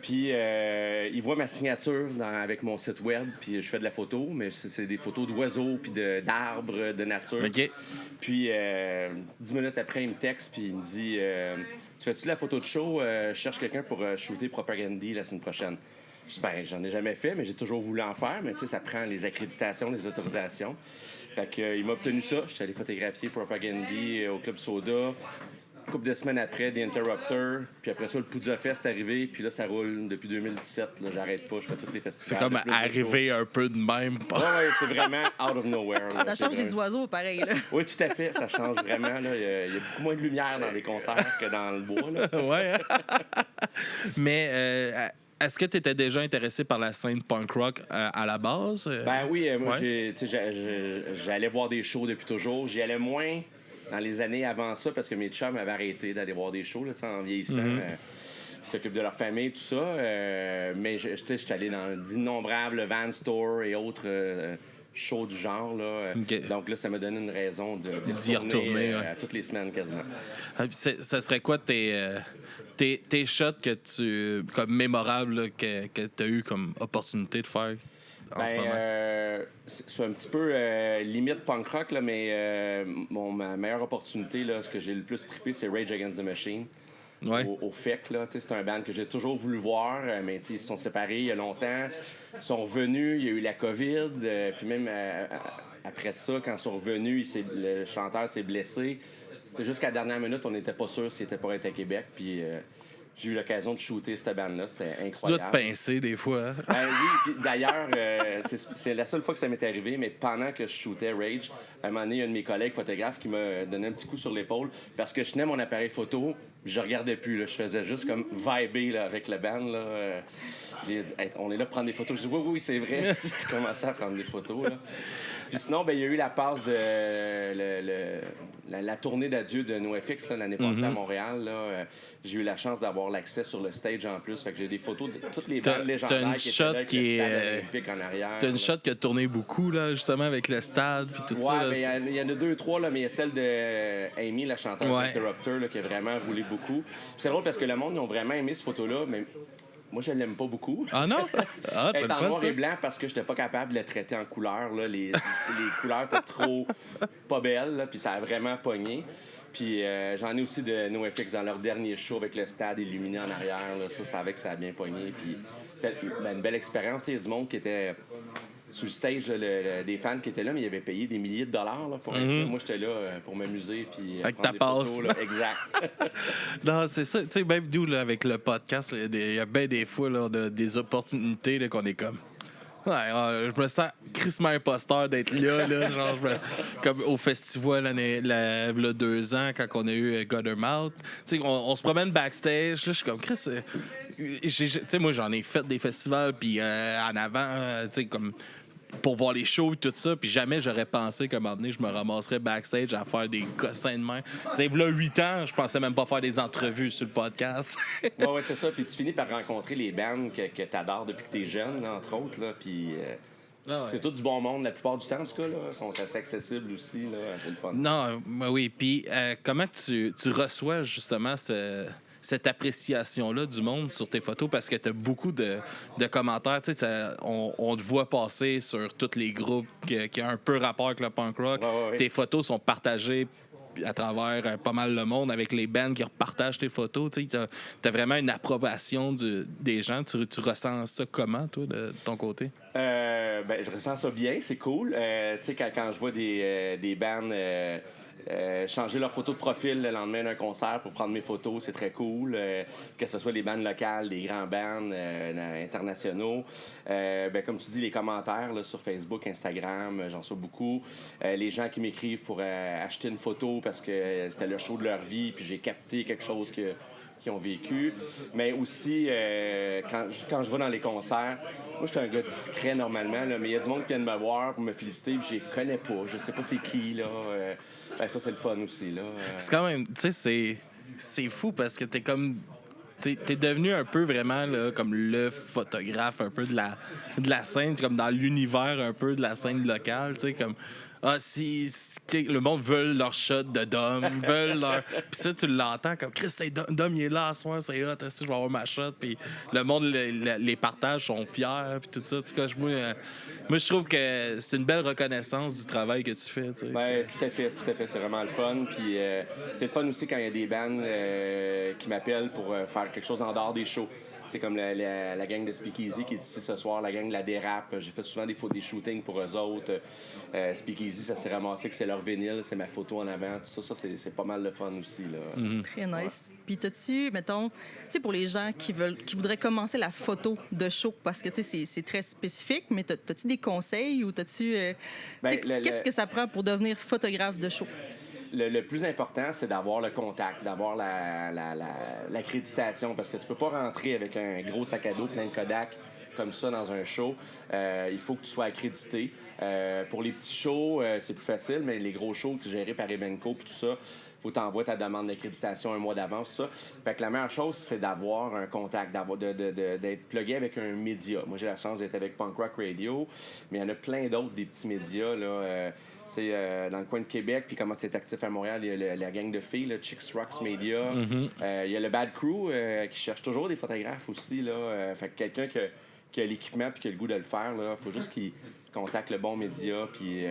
Puis, il voit ma signature avec mon site web, puis je fais de la photo, mais c'est des photos d'oiseaux, puis d'arbres, de nature. OK. Puis, 10 minutes après, il me texte, puis il me dit Tu fais-tu de la photo de show Je cherche quelqu'un pour shooter Propagandy la semaine prochaine. Je dis Ben, j'en ai jamais fait, mais j'ai toujours voulu en faire, mais tu sais, ça prend les accréditations, les autorisations. Fait que, il m'a obtenu ça. Je suis allé photographier Propagandy au Club Soda. Une couple de semaines après, The Interrupter, puis après ça, le Poudja Fest est arrivé, puis là, ça roule depuis 2017. Là, j'arrête pas, je fais tous les festivals. C'est comme arriver un peu de même. Oui, c'est vraiment out of nowhere. Là, Ça change des oiseaux, pareil. Là. Oui, tout à fait, ça change vraiment. Il y a beaucoup moins de lumière dans les concerts que dans le bois. Là. Ouais. Mais est-ce que tu étais déjà intéressé par la scène punk rock à la base? Ben oui, moi, Ouais. j'allais voir des shows depuis toujours. J'y allais moins dans les années avant ça parce que mes chums avaient arrêté d'aller voir des shows là, en vieillissant. Ils s'occupent de leur famille, tout ça. Mais j'étais allé dans d'innombrables Van Store et autres shows du genre. Là. Okay. Donc là, ça m'a donné une raison d'y retourner à toutes les semaines quasiment. Ça serait quoi tes shots que tu comme mémorables là, que tu as eu comme opportunité de faire en ce moment? C'est un petit peu limite punk rock, là, mais ma meilleure opportunité, là, ce que j'ai le plus trippé, c'est Rage Against the Machine. Ouais. Au FEC, là, c'est un band que j'ai toujours voulu voir, mais ils se sont séparés il y a longtemps. Ils sont revenus, il y a eu la COVID, puis même après ça, quand ils sont revenus, le chanteur s'est blessé. Jusqu'à la dernière minute, on n'était pas sûr s'il était pour être à Québec, puis j'ai eu l'occasion de shooter cette bande-là. C'était incroyable. Tu dois te pincer des fois. Ben oui, puis d'ailleurs, c'est la seule fois que ça m'est arrivé, mais pendant que je shootais Rage, à un moment donné, il y a un de mes collègues photographes qui m'a donné un petit coup sur l'épaule parce que je tenais mon appareil photo, je regardais plus. Là, je faisais juste comme vibrer là, avec la band. Là. J'ai dit, hey, on est là pour prendre des photos. Je dis oui, c'est vrai. J'ai commencé à prendre des photos. Là. Puis sinon, ben, il y a eu la passe de la tournée d'adieu de NoFX l'année passée à Montréal. Là. J'ai eu la chance d'avoir l'accès sur le stage en plus. Fait que j'ai des photos de toutes les bandes légendaires qui étaient là, avec le stade olympique en arrière. T'as une shot qui a tourné beaucoup, là, justement, avec le stade puis tout ça. Ouais, mais il y en a 2-3, là, mais il y a celle de Amy, la chanteuse d'Interrupter, là, qui a vraiment roulé beaucoup. Puis c'est drôle parce que le monde, ils ont vraiment aimé cette photo-là, mais moi, je l'aime pas beaucoup. Ah non? Ah, elle est en noir et blanc parce que j'étais pas capable de la traiter en couleur. Là. Les couleurs étaient trop pas belles, là, puis ça a vraiment pogné. Puis j'en ai aussi de NoFX dans leur dernier show avec le stade illuminé en arrière. Là. Ça savait que ça a bien pogné. Puis c'était une belle expérience. Il y a du monde qui était sur le stage, là, des fans qui étaient là, mais ils avaient payé des milliers de dollars là, pour être là. Moi, j'étais là pour m'amuser puis avec prendre ta des photos. passe. Là. Exact. Non, c'est ça. Tu sais, même nous, là, avec le podcast, il y a bien des fois là, des opportunités là, qu'on est comme... Ouais, je me sens crissement imposteur d'être là, genre, comme au festival il y a 2 ans, quand on a eu Guttermouth. Tu sais, on se promène backstage, là, je suis comme, Chris, tu sais, moi, j'en ai fait des festivals, puis en avant, tu sais, comme pour voir les shows et tout ça, puis jamais j'aurais pensé qu'à un moment donné, je me ramasserais backstage à faire des cossins de main. Tu sais, là, 8 ans, je pensais même pas faire des entrevues sur le podcast. Ouais, c'est ça. Puis tu finis par rencontrer les bands que tu adores depuis que tu es jeune, là, entre autres. Là, puis c'est tout du bon monde la plupart du temps, en tout cas. Là. Ils sont assez accessibles aussi. Là. C'est le fun. Non, oui. Puis comment tu reçois justement cette appréciation-là du monde sur tes photos, parce que tu as beaucoup de commentaires. Tu sais, on te voit passer sur tous les groupes qui ont un peu rapport avec le punk rock. Ouais. Tes photos sont partagées à travers pas mal le monde avec les bands qui repartagent tes photos. Tu as vraiment une approbation des gens. Tu ressens ça comment, toi, de ton côté? Je ressens ça bien, c'est cool. Tu sais, quand je vois des bands changer leur photo de profil le lendemain d'un concert pour prendre mes photos, c'est très cool. Que ce soit des bands locales, des grands bands internationaux. Comme tu dis, les commentaires là, sur Facebook, Instagram, j'en reçois beaucoup. Les gens qui m'écrivent pour acheter une photo parce que c'était le show de leur vie puis j'ai capté quelque chose qu'ils ont vécu. Mais aussi, quand je vais dans les concerts, moi, je suis un gars discret normalement, là, mais il y a du monde qui vient de me voir pour me féliciter, puis je les connais pas. Je sais pas c'est qui, là. Ça, c'est le fun aussi, là. C'est quand même, tu sais, c'est fou parce que t'es comme... T'es devenu un peu vraiment là, comme le photographe un peu de la scène, comme dans l'univers un peu de la scène locale, tu sais, comme... si le monde veut leur shot de Dom, veulent leur... Puis ça, tu l'entends comme, Chris, Dom, il est là ce soir, c'est hot, je vais avoir ma shot. Puis le monde les partage, sont fiers, puis tout ça. En tout cas, moi, je trouve que c'est une belle reconnaissance du travail que tu fais. Tu sais. Tout à fait. C'est vraiment le fun. Puis c'est le fun aussi quand il y a des bands qui m'appellent pour faire quelque chose en dehors des shows. C'est comme la gang de Speakeasy qui est ici ce soir, la gang de la Dérape. J'ai fait souvent des shootings pour eux autres. Speakeasy, ça s'est ramassé que c'est leur vinyle, c'est ma photo en avant. Tout ça, c'est pas mal de fun aussi. Là. Mm-hmm. Très nice. Puis t'as-tu, mettons, tu sais, pour les gens qui voudraient commencer la photo de show, parce que tu sais, c'est très spécifique, mais t'as-tu des conseils ou t'as-tu... qu'est-ce que ça prend pour devenir photographe de show? Le plus important, c'est d'avoir le contact, d'avoir l'accréditation, parce que tu peux pas rentrer avec un gros sac à dos plein de Kodak comme ça dans un show. Il faut que tu sois accrédité. Pour les petits shows, c'est plus facile, mais les gros shows gérés par Evenco et tout ça, faut t'envoyer ta demande d'accréditation un mois d'avance, tout ça. Fait que la meilleure chose, c'est d'avoir un contact, d'être plugué avec un média. Moi, j'ai la chance d'être avec Punk Rock Radio, mais il y en a plein d'autres, des petits médias, là. Dans le coin de Québec, puis comment c'est actif à Montréal, il y a la gang de filles, là, Chicks Rocks Media. Il y a le Bad Crew qui cherche toujours des photographes aussi. Là, fait que quelqu'un qui a l'équipement puis qui a le goût de le faire, il faut juste qu'il contacte le bon média. Puis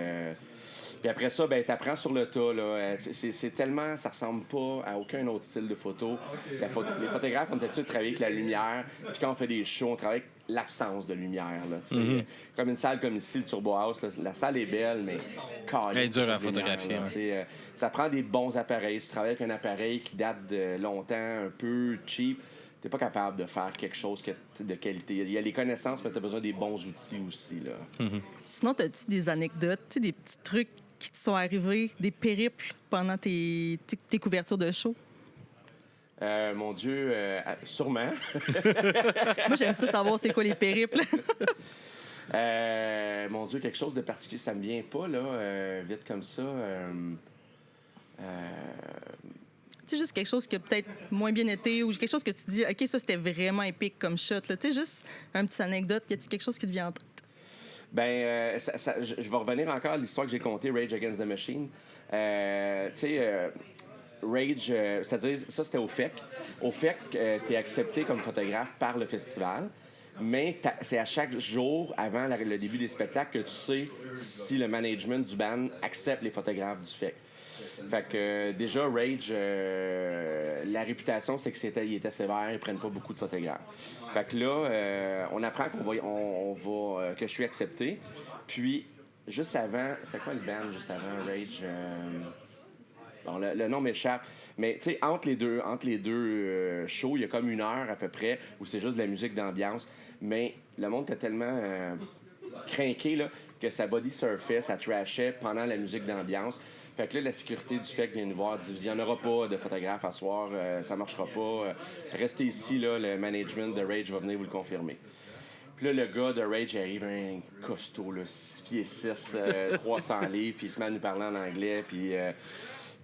après ça, t'apprends sur le tas. Là. C'est tellement... Ça ressemble pas à aucun autre style de photo. Les photographes, on est habitués de travailler avec la lumière. Puis quand on fait des shows, on travaille avec l'absence de lumière. Là, comme une salle comme ici, le Turbo House, là, la salle est belle, mais... Elle est dure à photographier. Là, ça prend des bons appareils. Si tu travailles avec un appareil qui date de longtemps, un peu cheap, t'es pas capable de faire quelque chose de qualité. Il y a les connaissances, mais t'as besoin des bons outils aussi. Là. Sinon, as-tu des anecdotes, des petits trucs qui te sont arrivés, des périples pendant tes couvertures de show? Mon Dieu, sûrement. Moi, j'aime ça savoir c'est quoi les périples. Mon Dieu, quelque chose de particulier, ça me vient pas, là, vite comme ça. Tu sais, juste quelque chose qui a peut-être moins bien été ou quelque chose que tu dis, OK, ça, c'était vraiment épique comme shot. Tu sais, juste une petite anecdote. Y a-tu quelque chose qui te vient en tête? Je vais revenir encore à l'histoire que j'ai contée, Rage Against the Machine. Tu sais, Rage, c'est-à-dire, ça, c'était au FEC. Au FEC, t'es accepté comme photographe par le festival. Mais c'est à chaque jour, avant le début des spectacles, que tu sais si le management du band accepte les photographes du FEC. Fait que déjà, Rage, la réputation, c'est qu'il était sévère, ils prennent pas beaucoup de photographes. Fait que là, on apprend que je suis accepté. Puis, juste avant, c'était quoi le band juste avant Rage? Le nom m'échappe. Mais tu sais, entre les deux shows, il y a comme 1 heure à peu près où c'est juste de la musique d'ambiance. Mais le monde était tellement crinqué là, que ça body surfait, ça trashait pendant la musique d'ambiance. Fait que là, la sécurité du FEC vient nous voir, dit il n'y en aura pas de photographe à soir, ça marchera pas. Restez ici, là, le management de Rage va venir vous le confirmer. Puis là, le gars de Rage arrive, un costaud, là, 6 pieds 6, 300 livres, puis il se met à nous parler en anglais, puis il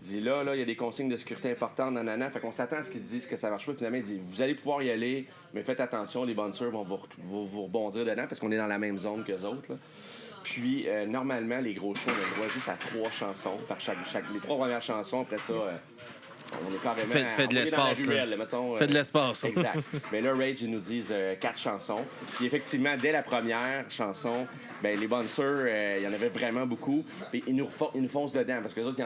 dit là, il y a des consignes de sécurité importantes, nanana. Fait qu'on s'attend à ce qu'ils disent que ça marche pas. Finalement, il dit vous allez pouvoir y aller, mais faites attention, les bouncers vont vous rebondir dedans parce qu'on est dans la même zone qu'eux autres. Là. Puis, normalement, les gros shows, on a le droit juste à 3 chansons par chaque les 3 premières chansons. Après ça, on est carrément Fais de on est dans la l'espace, là. ruelle, mettons, Fais de l'espace. Exact. Mais là, Rage, ils nous disent 4 chansons. Puis effectivement, dès la première chanson, ben les bouncers, il y en avait vraiment beaucoup. Puis ils nous foncent dedans parce que les autres,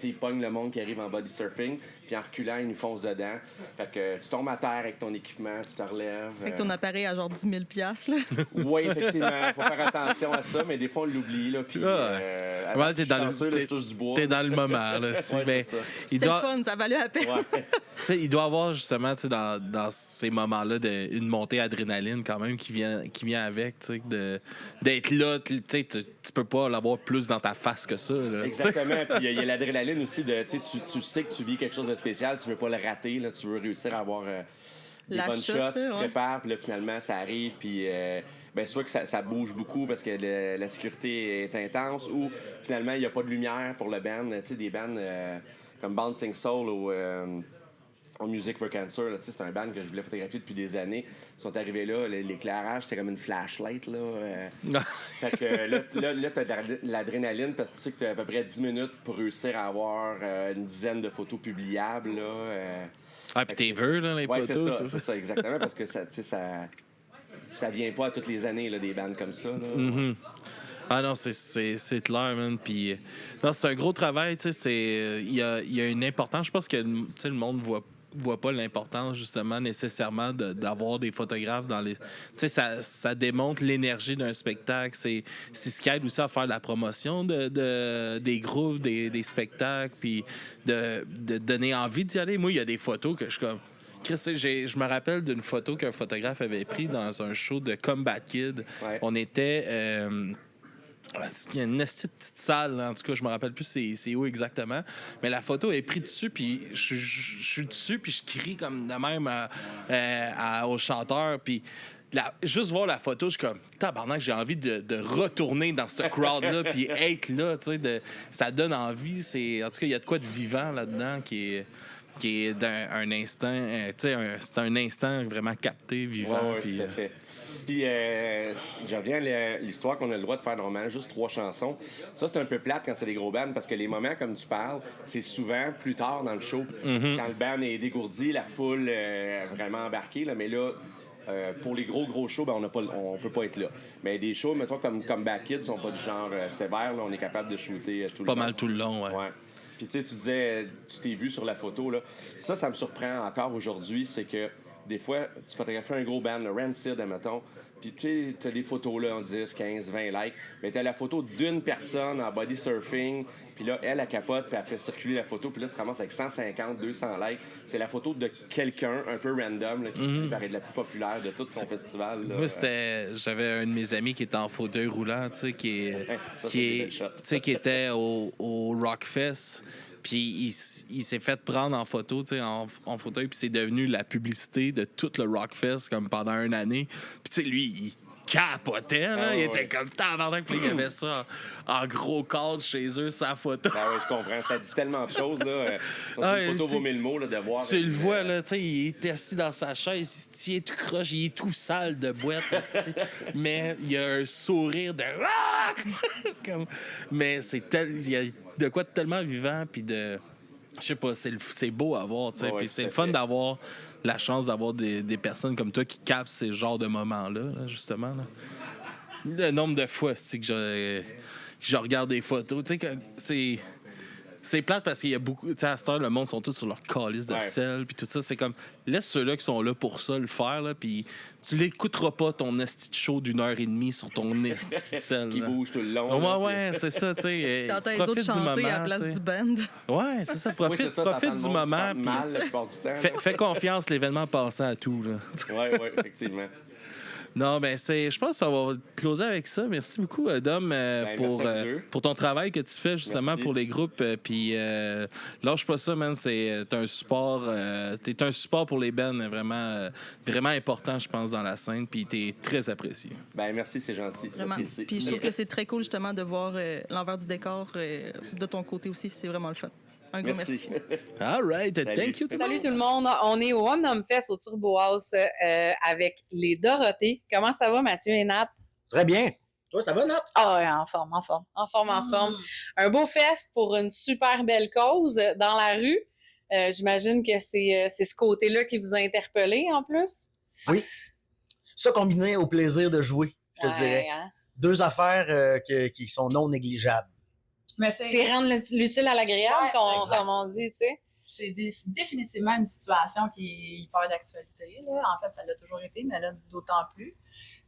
ils pognent le monde qui arrive en body surfing. Puis en reculant, ils nous foncent dedans. Fait que tu tombes à terre avec ton équipement, tu te relèves. Avec ton appareil à genre 10 000 $, là. Oui, effectivement. Faut faire attention à ça, mais des fois, on l'oublie. Là, puis, Ouais, t'es dans le moment. Là, Ouais, mais c'est ça. C'était le fun, ça valait la peine. Ouais. il doit y avoir justement dans ces moments-là une montée d'adrénaline quand même qui vient avec, d'être là. Tu peux pas l'avoir plus dans ta face que ça. Là, exactement. Puis il y a l'adrénaline aussi de tu sais que tu vis quelque chose de spécial, tu veux pas le rater, là, tu veux réussir à avoir des bonnes shots, tu te prépares, puis là finalement ça arrive, puis soit que ça bouge beaucoup parce que la sécurité est intense, ou finalement il n'y a pas de lumière pour le band. Tu sais, des bands comme Bouncing Soul ou Music for Cancer, là, c'est un band que je voulais photographier depuis des années. Ils sont arrivés là, l'éclairage, c'était comme une flashlight. Là, fait que là t'as de l'adrénaline parce que tu sais que t'as à peu près 10 minutes pour réussir à avoir une dizaine de photos publiables. Puis t'es vu, là, les photos. C'est ça, exactement, parce que ça vient pas à toutes les années, là, des bands comme ça. Là. Mm-hmm. Ah non, c'est clair, man. Puis, non, c'est un gros travail, tu sais. Il y a une importance. Je pense que le monde voit pas l'importance, justement, nécessairement d'avoir des photographes dans les... Tu sais, ça démontre l'énergie d'un spectacle. C'est ce qui aide aussi à faire la promotion des groupes, des spectacles, puis de donner envie d'y aller. Moi, il y a des photos que je suis comme... Je me rappelle d'une photo qu'un photographe avait prise dans un show de Combat Kid. Ouais. On était... il y a une petite salle, là. En tout cas, je me rappelle plus c'est où exactement. Mais la photo est prise dessus, puis je suis dessus, puis je crie comme de même au chanteur, puis... juste voir la photo, je suis comme, tabarnak, j'ai envie de retourner dans ce crowd-là, puis être là, tu sais, ça donne envie. En tout cas, il y a de quoi de vivant là-dedans qui est d'un instant, tu sais, c'est un instant vraiment capté, vivant. Ouais, tout à fait. Puis, je reviens à l'histoire qu'on a le droit de faire normalement, juste 3 chansons. Ça, c'est un peu plate quand c'est des gros bands, parce que les moments, comme tu parles, c'est souvent plus tard dans le show. Mm-hmm. Quand le band est dégourdi, la foule est vraiment embarquée, là, mais là... pour les gros shows, on peut pas être là. Mais des shows, mettons, comme Back Kids, sont pas du genre sévère. Là, on est capable de shooter tout le long. Pas mal tout le long, ouais. Puis tu sais, tu disais, tu t'es vu sur la photo, là. Ça me surprend encore aujourd'hui, c'est que des fois, tu photographies un gros band, le Rancid, admettons, puis tu sais, t'as des photos, là, en 10, 15, 20 likes, mais t'as la photo d'une personne en body surfing, puis là, elle capote, puis elle fait circuler la photo, puis là, tu te ramasses avec 150, 200 likes. C'est la photo de quelqu'un, un peu random, là, qui paraît de la plus populaire de tout ton festival. Là. Moi, j'avais un de mes amis qui était en fauteuil roulant, tu sais, qui était au Rockfest. Puis il s'est fait prendre en photo, tu sais, en fauteuil, puis c'est devenu la publicité de tout le Rockfest, comme pendant une année. Puis tu sais, lui, il capotait, là. Il était comme tabarnak, puis il y avait ça en gros cadre chez eux, sa photo. Ah oui, je comprends. Ça dit tellement de choses, là. Une photo vaut 1000 mots, là, de voir. Tu le vois, là, tu sais, il est assis dans sa chaise, il se tient tout croche, il est tout sale de boîte, mais il a un sourire de... Mais il y a de quoi de tellement vivant, puis de... Je sais pas, c'est beau à voir, tu sais. Puis c'est le fun d'avoir la chance d'avoir des personnes comme toi qui captent ces genres de moments-là, là, justement. Là. Le nombre de fois que je regarde des photos, tu sais, c'est plate parce qu'il y a beaucoup... Tu sais, à cette heure, le monde sont tous sur leur calice de sel, puis tout ça. C'est comme, laisse ceux-là qui sont là pour ça le faire, là, puis tu l'écouteras pas, ton esti de show d'1h30 sur ton esti de sel. Qui bouge tout le long. Ouais, c'est ça, tu sais. T'entends les autres chanter à la place du band. Ouais, c'est ça. Profite du moment. Fais confiance, l'événement passant à tout, là. Ouais, effectivement. Non, ben je pense qu'on va closer avec ça. Merci beaucoup, Dom, pour ton travail que tu fais justement pour les groupes. Puis lâche pas ça, man. T'es un support pour les bands vraiment, vraiment important, je pense, dans la scène. Puis t'es très apprécié. Ben merci, c'est gentil. Vraiment. Puis je trouve que c'est très cool justement de voir l'envers du décor de ton côté aussi. C'est vraiment le fun. Un gros merci. All right. Thank you. Salut tout le monde. On est au Omnum Fest au Turbo House avec les Dorothées. Comment ça va, Mathieu et Nat? Très bien. Toi, ça va, Nat? Ah, ouais, en forme. En forme. Un beau fest pour une super belle cause dans la rue. J'imagine que c'est ce côté-là qui vous a interpellé en plus. Oui. Ça combiné au plaisir de jouer, je te dirais. Hein? 2 affaires qui sont non négligeables. Mais c'est rendre l'utile à l'agréable, comme on dit, tu sais. C'est définitivement une situation qui est hyper d'actualité. Là. En fait, ça l'a toujours été, mais là, d'autant plus.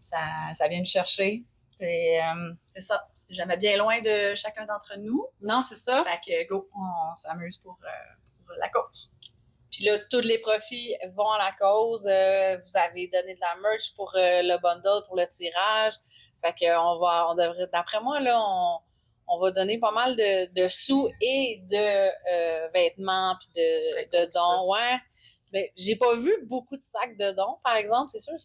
Ça vient me chercher. C'est ça. C'est jamais bien loin de chacun d'entre nous. Non, c'est ça. Fait que, go, on s'amuse pour la cause. Puis là, tous les profits vont à la cause. Vous avez donné de la merch pour le bundle, pour le tirage. Fait que on devrait, d'après moi, là, on va donner pas mal de sous et de vêtements puis de dons. Ouais. Mais j'ai pas vu beaucoup de sacs de dons, par exemple, c'est sûr.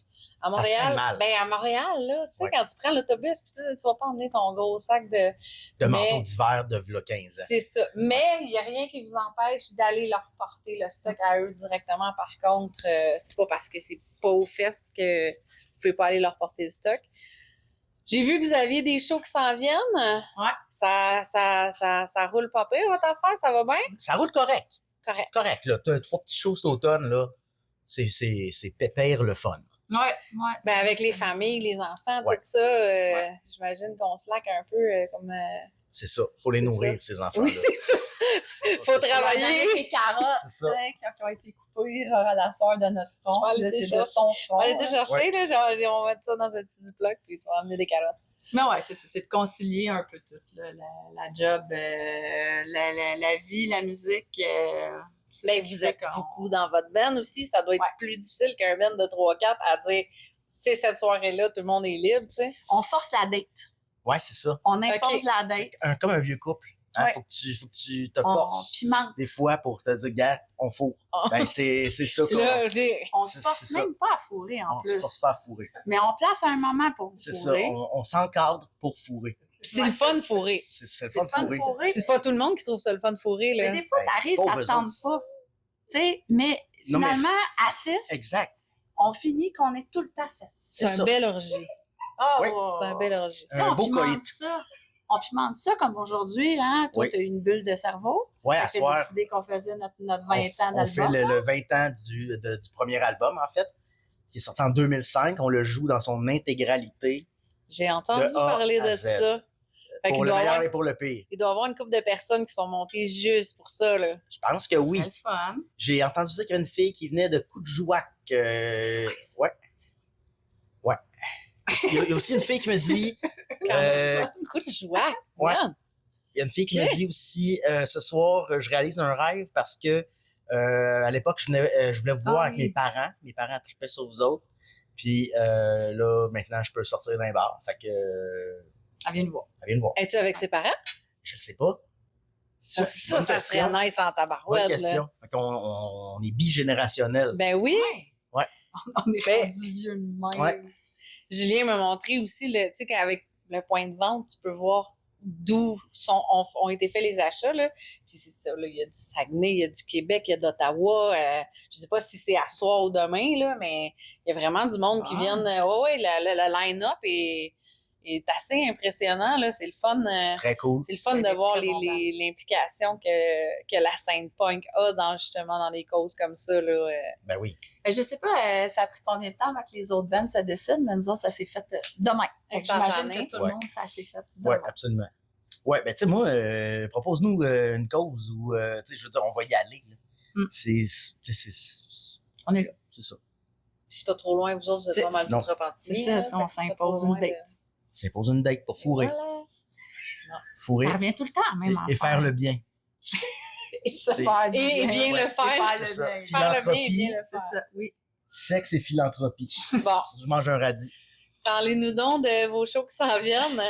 À Montréal, à Montréal, là, tu sais, quand tu prends l'autobus, tu vas pas emmener ton gros sac de manteau d'hiver de v'là 15 ans. C'est ça. Mais il y a rien qui vous empêche d'aller leur porter le stock à eux directement. Par contre, c'est pas parce que c'est pas au fest que vous pouvez pas aller leur porter le stock. J'ai vu que vous aviez des shows qui s'en viennent. Ouais. Ça roule pas pire, votre affaire, ça va bien? Ça roule correct. Correct, là. T'as 3 petits shows cet automne, là. C'est pépère le fun. Ouais. Ben, avec les familles, les enfants, tout ça, j'imagine qu'on se laque un peu comme... C'est ça. Faut les nourrir, ces enfants-là. Oui, c'est ça. Faut travailler. Les carottes qui ont été coupées à la soeur de notre front. C'est de ton front. On va aller chercher, là, genre, on va mettre ça dans un petit ziploc, puis tu vas amener des carottes. Mais ouais, c'est de concilier un peu tout, là, la job, la vie, la musique. Ben, vous êtes beaucoup dans votre band aussi. Ça doit être plus difficile qu'un band de 3-4 à dire c'est cette soirée-là, tout le monde est libre, tu sais. On force la date. Ouais, c'est ça. On impose la date. Comme un vieux couple. Hein? Faut que tu te forces des fois pour te dire, gars, on fourre. Ben, c'est ça. On se force même pas à fourrer en plus. On se force pas à fourrer. Mais on place un moment pour fourrer. C'est ça. On s'encadre pour fourrer. C'est le fun de fourrer. C'est le fun de fourrer. C'est pas tout le monde qui trouve ça le fun de fourrer, là. Mais des fois, t'arrives, ça te tente pas. Tu sais, mais finalement, à 6, on finit qu'on est tout le temps satisfait. C'est un bel orgie. C'est un bel orgie. Un beau coït. On pimente ça comme aujourd'hui, hein? Toi, tu as eu une bulle de cerveau. Oui, à soir. On a décidé qu'on faisait notre 20 ans d'album. On fait le 20 ans du premier album, en fait, qui est sorti en 2005. On le joue dans son intégralité. J'ai entendu parler de ça. Pour le meilleur et pour le pire. Il doit y avoir une couple de personnes qui sont montées juste pour ça, là. Je pense que oui. C'est le fun. J'ai entendu ça qu'il y avait une fille qui venait de Coudjouac. Ouais. Il y a aussi une fille qui me dit... Coudjouac? Ouais. Il y a une fille qui me dit aussi, ce soir, je réalise un rêve parce que à l'époque, je voulais vous voir avec mes parents. Mes parents tripaient sur vous autres. Puis là, maintenant, je peux sortir d'un bar. Fait que... Elle vient nous voir. Es-tu avec ses parents? Je sais pas. Ça serait nice en tabarouette. Bonne question. Fait qu'on est bigénérationnel. Ben oui. Ouais. On est rendu vieux de même. Ouais. Julien m'a montré aussi, tu sais, qu'avec le point de vente, tu peux voir d'où ont été faits les achats, là. Puis c'est ça, là, il y a du Saguenay, il y a du Québec, il y a d'Ottawa. Je sais pas si c'est à soir ou demain, là, mais il y a vraiment du monde qui viennent. Le line-up est assez impressionnant, là. C'est le fun. Très cool. C'est le fun de voir l'implication que la scène punk a justement dans des causes comme ça, là. Ben oui. Je sais pas, ça a pris combien de temps avant que les autres bands se décident, mais nous autres, ça s'est fait demain. J'imagine que tout le monde, ça s'est fait demain. Oui, absolument. Ouais, ben tu sais, moi, propose-nous une cause où, tu sais, je veux dire, on va y aller. On est là. C'est ça. Puis c'est pas trop loin, vous autres, vous êtes pas mal tout repentis. C'est ça, on s'impose une date. S'impose une date pour fourrer. Voilà. Fourrer. Ça revient tout le temps, même. Et faire le bien. Et bien le faire. C'est ça. Faire le bien et bien le faire. C'est ça, oui. Sexe et philanthropie. Bon. Je mange un radis. Parlez-nous donc de vos shows qui s'en viennent.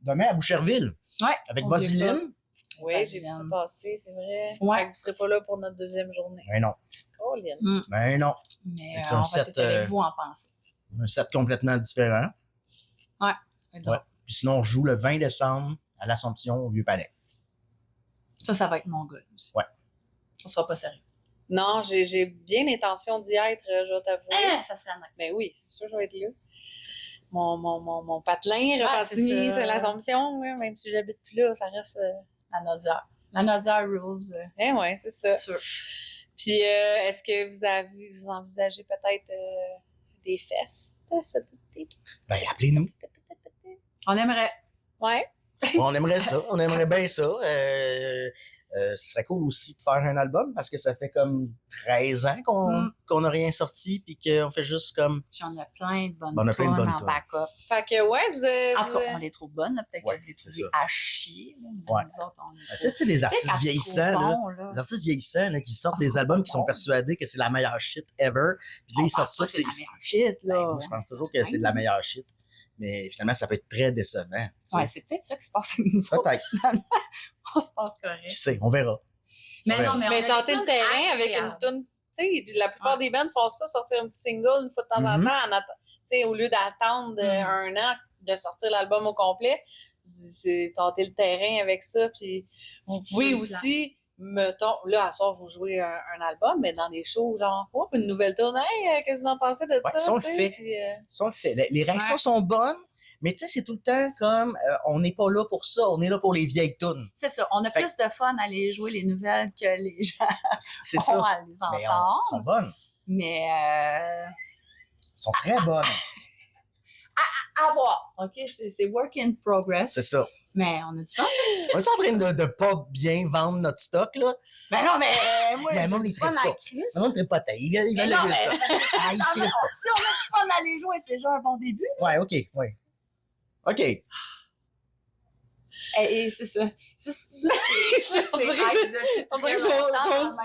Demain à Boucherville. Ouais. Avec Vaseline. Oui, j'ai vu ça passer, c'est vrai. Ouais. Fait que vous serez pas là pour notre deuxième journée. Ben non. Colin. Ben non. Mais Avec on un va set, être avec vous en pensée. Un set complètement différent. Ouais. Puis sinon, on joue le 20 décembre à l'Assomption au Vieux-Palais. Ça va être mon gars aussi. Ouais. Ça sera pas sérieux. Non, j'ai bien l'intention d'y être, je vais t'avouer. Ça serait nice. Mais oui, c'est sûr, je vais être là. Mon patelin Repentigny, c'est l'Assomption, même si j'habite plus là, ça reste à notre heure. La Nadia Rules. Ouais, c'est ça. Sûr. Puis, est-ce que vous envisagez peut-être des festes cet été? Ben, appelez-nous. On aimerait. Ouais. On aimerait ça. On aimerait bien ça. Ce serait cool aussi de faire un album parce que ça fait comme 13 ans qu'on n'a rien sorti puis qu'on fait juste comme... Puis on a plein de bonnes On a plein de tunes bonnes en tunes. backup. Fait que, ouais, vous avez... En tout cas, on les trouve bonnes. Là. Peut-être Ouais, que vous les c'est trouvez ça. à chier. Là, mais Ouais. nous autres, on les Tu trouve. sais, les artistes quand c'est vieillissants, trop là, bon, là. les artistes vieillissants là, qui sortent des albums qui sont persuadés que c'est la meilleure shit ever. Puis là, On ils sortent pense ça. pas que c'est la meilleure shit, là. Ben, moi, je pense toujours que c'est de la meilleure shit. Mais finalement, ça peut être très décevant. tu sais. Ouais, c'est peut-être ça qui se passe avec nous autres. Peut-être. On se passe correct. Qui sait, on verra. Mais Ouais. non, mais on Mais a tenter des le tunes terrain avec une agréables. tune. Tu sais, la plupart des bands font ça, sortir un petit single une fois de temps en temps, tu sais, au lieu d'attendre un an de sortir l'album au complet. C'est tenter le terrain avec ça. Puis vous pouvez aussi, mettons, là, à soir, vous jouez un album, mais dans des shows, genre, oh, une nouvelle tournée, qu'est-ce que vous en pensez de Ouais, ça? ça, on le tu sais? fait. Puis, Ça, on le fait. Les réactions sont bonnes, mais tu sais, c'est tout le temps comme on n'est pas là pour ça, on est là pour les vieilles tunes. C'est ça. On a Fait- plus de fun à aller jouer les nouvelles que les gens C'est ont ça. à les Mais entendre. elles sont bonnes. Mais Elles sont très bonnes. à voir. OK? C'est work in progress. C'est ça. Mais on a du fun. On est en train de pas bien vendre notre stock, là? Ben non, mais moi, Mais le j'ai monde, du il fun trippe à pas. la crise. Le monde ne trippe pas. Il va Mais lever non, le mais- stock. Ah, il Non, mais trippe pas. si on a du fun à aller jouer, c'est déjà un bon début. Ouais, OK, ouais. OK. Et c'est ça. On dirait que j'ose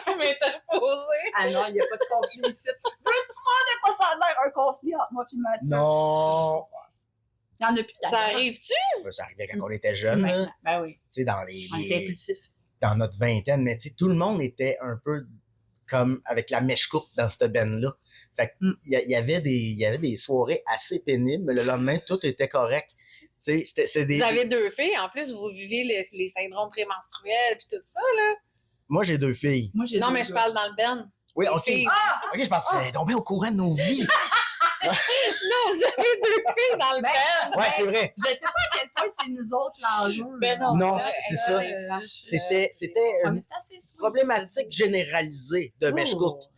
pas m'interposer. Ah non, il n'y a pas de conflit ici. Veux-tu voir de quoi ça a l'air un conflit entre moi et Mathieu? Non. Il n'y en a plus. Ça arrive-tu? Ça arrivait quand on était jeunes, là. Tu Ben oui. sais, On était impulsifs. dans notre vingtaine, mais tu sais, tout le monde était un peu comme avec la mèche courte dans cette band-là. Fait que il y avait des soirées assez pénibles, mais le lendemain, tout était correct. Tu sais, c'était des... Vous avez 2 filles, en plus, vous vivez les syndromes prémenstruels puis tout ça, là. Moi, j'ai 2 filles. Moi, j'ai Non, deux mais je gars. parle dans le band. Oui, Les OK. filles. OK, je pense que c'est tombé au courant de nos vies. Non, vous avez 2 filles dans le band. Ouais, c'est vrai. Je sais pas à quel point c'est nous autres l'enjeu. Ben non. Non, Ouais, c'est ça. C'était On une est assez souvent. problématique généralisée de mèche courte.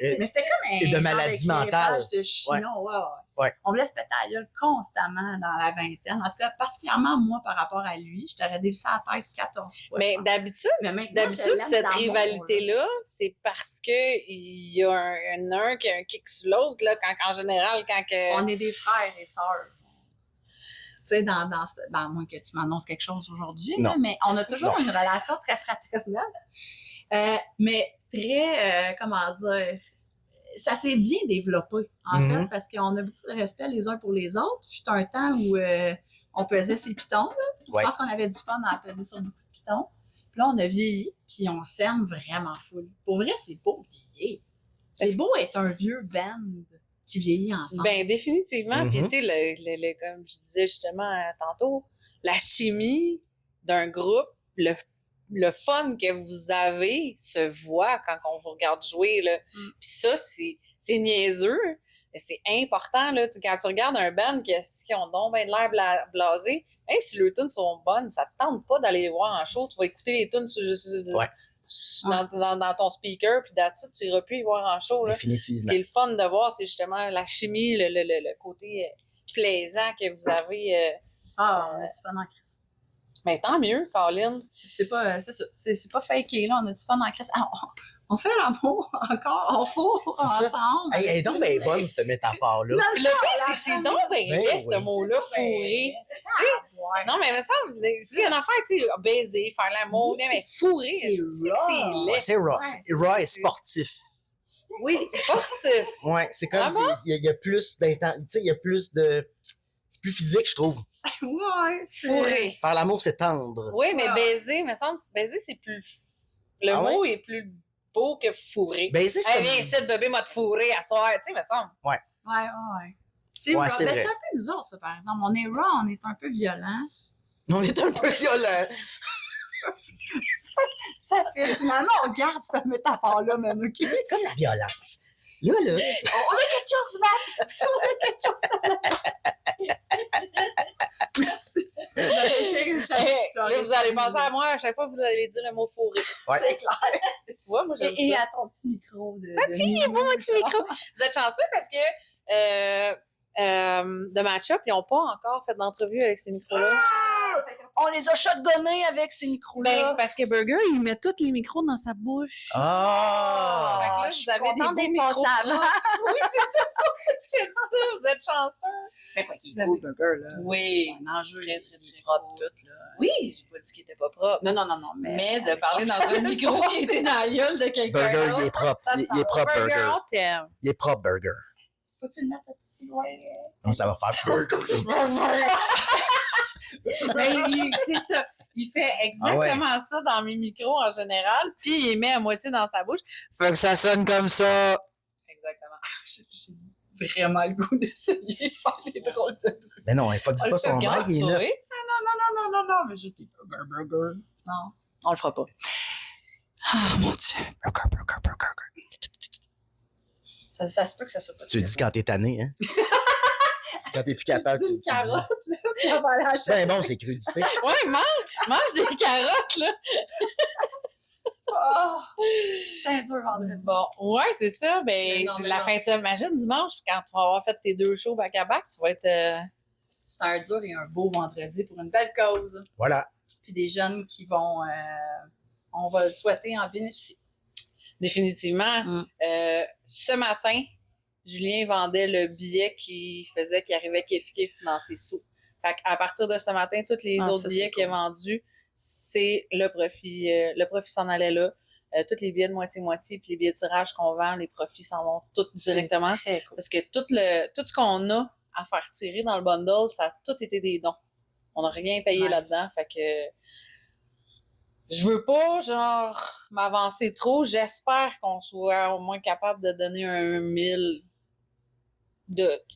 Mais c'était comme un Et de genre maladie crépage mentale. de chinon, ouais. Ouais. On me laisse péter à la gueule constamment dans la vingtaine. En tout cas, particulièrement moi par rapport à lui. Je t'aurais dévissé à la tête 14 fois. Mais je pense. d'habitude, Mais maintenant, je l'aime cette d'amour, rivalité-là, c'est parce qu'il y a un qui a un kick sur l'autre, là, quand en général, quand que... On est des frères et sœurs. Tu sais, dans à moins que tu m'annonces quelque chose aujourd'hui, Non. là, mais on a toujours une relation très fraternelle, mais très, comment dire, ça s'est bien développé, en fait, parce qu'on a beaucoup de respect les uns pour les autres. Fut un temps où on pesait ses pitons, là. Ouais. Je pense qu'on avait du fun à peser sur beaucoup de pitons. Puis là, on a vieilli, puis on s'aime vraiment full. Pour vrai, c'est beau vieillir. C'est beau être un vieux band qui vieillit ensemble. Ben, définitivement. Puis, Mhm. tu sais, comme je disais justement tantôt, la chimie d'un groupe, le fun que vous avez se voit quand on vous regarde jouer, là. Puis ça, c'est niaiseux, mais c'est important, là. Tu sais, quand tu regardes un band qui ont donc bien de l'air blasé, même si leurs tunes sont bonnes, ça te tente pas d'aller les voir en show. Tu vas écouter les tunes Ouais. dans ton speaker, puis là-dessus, tu iras plus les voir en show, là. Ce Définitivement. qui est le fun de voir, c'est justement la chimie, le côté plaisant que vous avez. On a du fun en crise. Mais tant mieux, Colin. C'est pas, c'est ça. C'est pas faké, là. On a du fun en crise. Ah, on fait l'amour encore en four C'est ça. ensemble. Hey, elle est donc bien bonne, cette métaphore-là. Puis le pire, c'est que c'est donc bien Ben laid, ce oui. mot-là, fourré. Tu sais, non, mais il me semble, s'il y a une affaire, tu sais, baiser, faire l'amour, mais fourré, C'est c'est raw. laid. Ouais, c'est raw. Ouais, C'est raw et sportif. Oui, sportif. Ouais, c'est comme Ah bon? il y a plus d'intensité, tu sais, il y a plus de... C'est plus physique, je trouve. Ouais. Fourré. Faire l'amour, c'est tendre. Oui, mais Ah. baiser, il me semble, baiser, c'est plus. Le Ah mot est plus beau que fourré. Baiser, c'est Hey, comme... viens ici, bébé, m'a te fourré à soir, tu sais, il me semble. Ouais. C'est Ouais, raw. c'est Ben, vrai. c'est un peu nous autres, ça, par exemple. On est raw, on est un peu violent. On est un peu violent. Ça fait finalement, on garde cette métaphore-là, même, OK? C'est comme la violence. Là, On a quelque chose, Matt! On a quelque chose. Merci. Là, vous allez penser à moi à chaque fois que vous allez dire le mot fourré. Ouais. C'est clair. Tu vois, moi, j'aime ça. Et à ton petit micro. Il est beau, mon petit micro. Vous êtes chanceux parce que de Match-Up, ils n'ont pas encore fait d'entrevue avec ces micros-là. On les a shotgunnés avec ces micros-là. Ben, c'est parce que Burger, il met tous les micros dans sa bouche. Fait que là, vous avez des beaux micros. Oui, c'est ça, c'est pour ça que j'ai dit ça. Vous êtes chanceux. Mais quoi, il est beau, le Burger, là. Oui. C'est un enjeu très propre, tout, là. Oui, j'ai pas dit qu'il était pas propre. Non, Mais de parler dans un micro qui était dans la gueule de quelqu'un Burger, d'autre, il est propre. Il est propre, Burger. Burger. On t'aime. Il est propre, Burger. Faut-tu le mettre plus loin? Non, ça va faire Burger. Mais c'est ça. Il fait exactement ça dans mes micros en général, puis il les met à moitié dans sa bouche. Fait que ça sonne comme ça. Exactement. J'ai vraiment le goût d'essayer de faire des drôles de bruits. Mais non, il faut que tu pas son mic, il est neuf. Non, mais juste des burger. Non, on le fera pas. Ah, mon Dieu. Burger. Ça se peut que ça soit pas. Tu le dis quand t'es tanné, hein? Quand t'es plus capable, tu le dis. Carotte, là, puis on va aller acheter. Ben bon, c'est crudité. Ouais, mange des carottes, là. Oh, c'était un dur vendredi. Bon, ouais, c'est ça. Ben, la fin de semaine, imagine dimanche, quand tu vas avoir fait tes 2 shows back-à-back, tu vas être... C'est un dur et un beau vendredi pour une belle cause. Voilà. Puis des jeunes qui vont... on va le souhaiter en bénéficier. Définitivement. Ce matin, Julien vendait le billet qui arrivait kiff-kiff dans ses sous. Fait qu'à partir de ce matin, tous les autres billets qu'il a vendus, c'est le profit. Le profit s'en allait là. Tous les billets de moitié-moitié puis les billets de tirage qu'on vend, les profits s'en vont tous directement. Cool. Parce que tout ce qu'on a à faire tirer dans le bundle, ça a tout été des dons. On n'a rien payé là-dedans. Fait que je veux pas, m'avancer trop. J'espère qu'on soit au moins capable de donner un 1000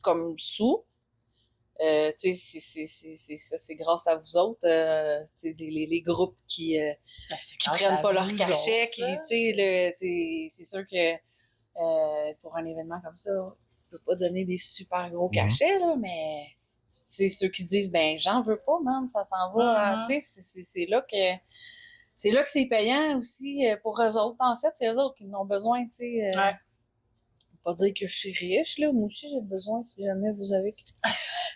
comme sous. Tu sais, c'est grâce à vous autres, les groupes qui prennent pas leur cachet, c'est sûr que pour un événement comme ça, on peut pas donner des super gros cachets, là, mais c'est ceux qui disent, ben, j'en veux pas, man, ça s'en va, tu sais, c'est là que c'est payant aussi pour eux autres, en fait, c'est eux autres qui en ont besoin, tu sais. Pas dire que je suis riche, là, moi aussi j'ai besoin si jamais vous avez...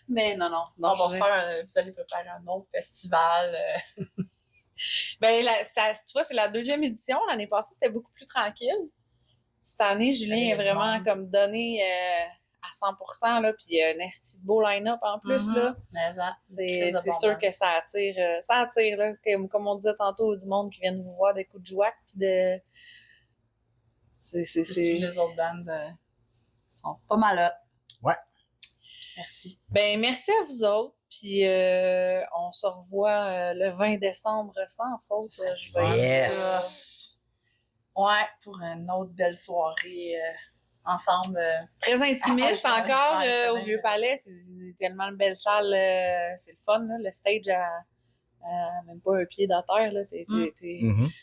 Mais non, vous allez préparer un autre festival. Ben, tu vois, c'est la 2e édition. L'année passée, c'était beaucoup plus tranquille. Cette année, Julien est vraiment comme donné à 100%, là, puis il y a un esti de beau line-up en plus, là. C'est sûr que ça attire, là. Comme on disait tantôt, du monde qui viennent vous voir des coups de jouac, puis de... Les autres bandes sont pas malottes. Ouais. Merci. Ben, merci à vous autres. Puis on se revoit le 20 décembre sans faute. Je vais Yes! Ouais, pour une autre belle soirée ensemble. Très intimiste encore au Vieux-Palais. C'est tellement une belle salle. C'est le fun, là. Le stage même pas un pied dans terre, là. T'es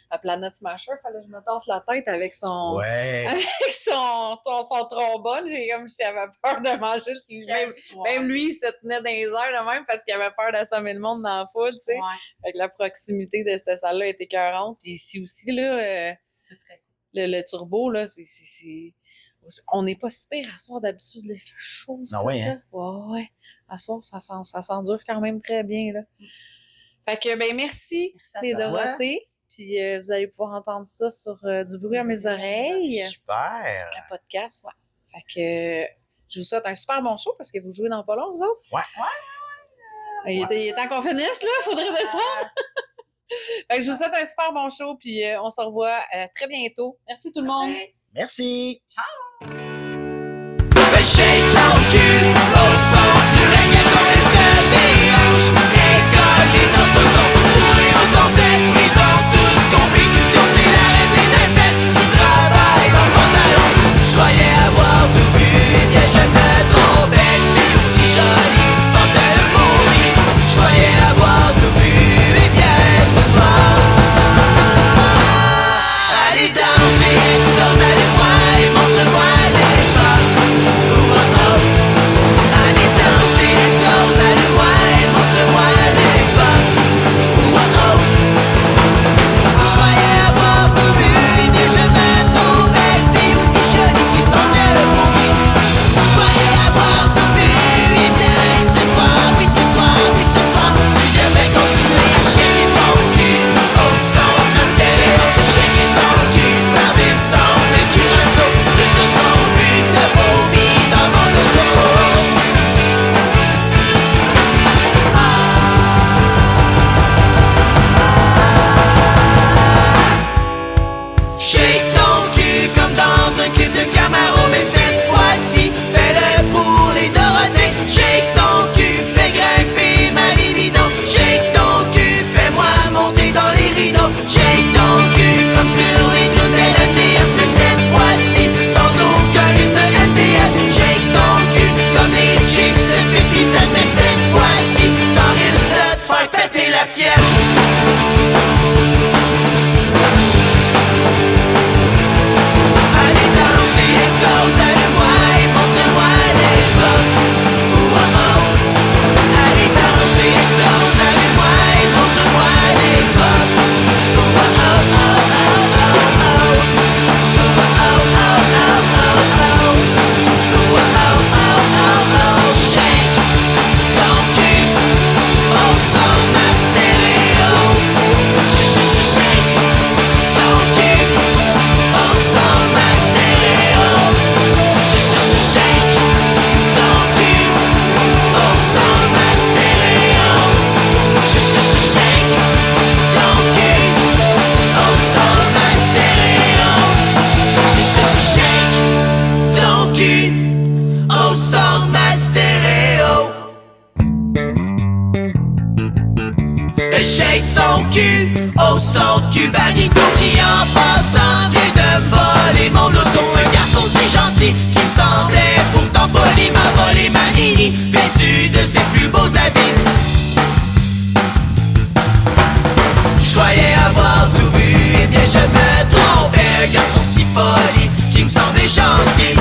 à Planet Smasher, fallait que je me tasse la tête avec son trombone. J'avais peur de manger. Même lui, il se tenait dans les airs de même parce qu'il avait peur d'assommer le monde dans la foule, tu sais. Avec la proximité de cette salle-là était écœurante. Puis ici aussi, là, c'est très cool. Le turbo, là, on n'est pas si pire à soir d'habitude, là, il fait chaud. Ah ouais, hein? Ouais. À soir, ça s'endure quand même très bien, là. Fait que, ben, merci les Dorothées. Puis vous allez pouvoir entendre ça sur Du bruit à mes oreilles. Super! Un podcast, ouais. Fait que je vous souhaite un super bon show parce que vous jouez dans pas long, vous autres. Ouais. Il est temps qu'on finisse, là. Faudrait descendre. Fait que je vous souhaite un super bon show. Puis on se revoit très bientôt. Merci tout le monde. Merci! Ciao! Pêcher son cul au son du règne dans les ailes des hanches. Écoller dans son dos, rouler aux orteils. Ils ont toute compétition, c'est la reine des défaites. Ils travaillent dans le pantalon. Je croyais avoir tout vu, et bien je me trompais. T'es aussi jolie, sentait le pourri. Je croyais avoir tout vu, et bien ce soir. Allez danser, tu danses avec moi et montre-moi. gros son de Cubanito qui en passant vient de voler mon auto. Un garçon si gentil qui me semblait pourtant poli m'a volé ma nini, vêtue de ses plus beaux habits. Je croyais avoir tout vu, eh bien je me trompais. Un garçon si poli qui me semblait gentil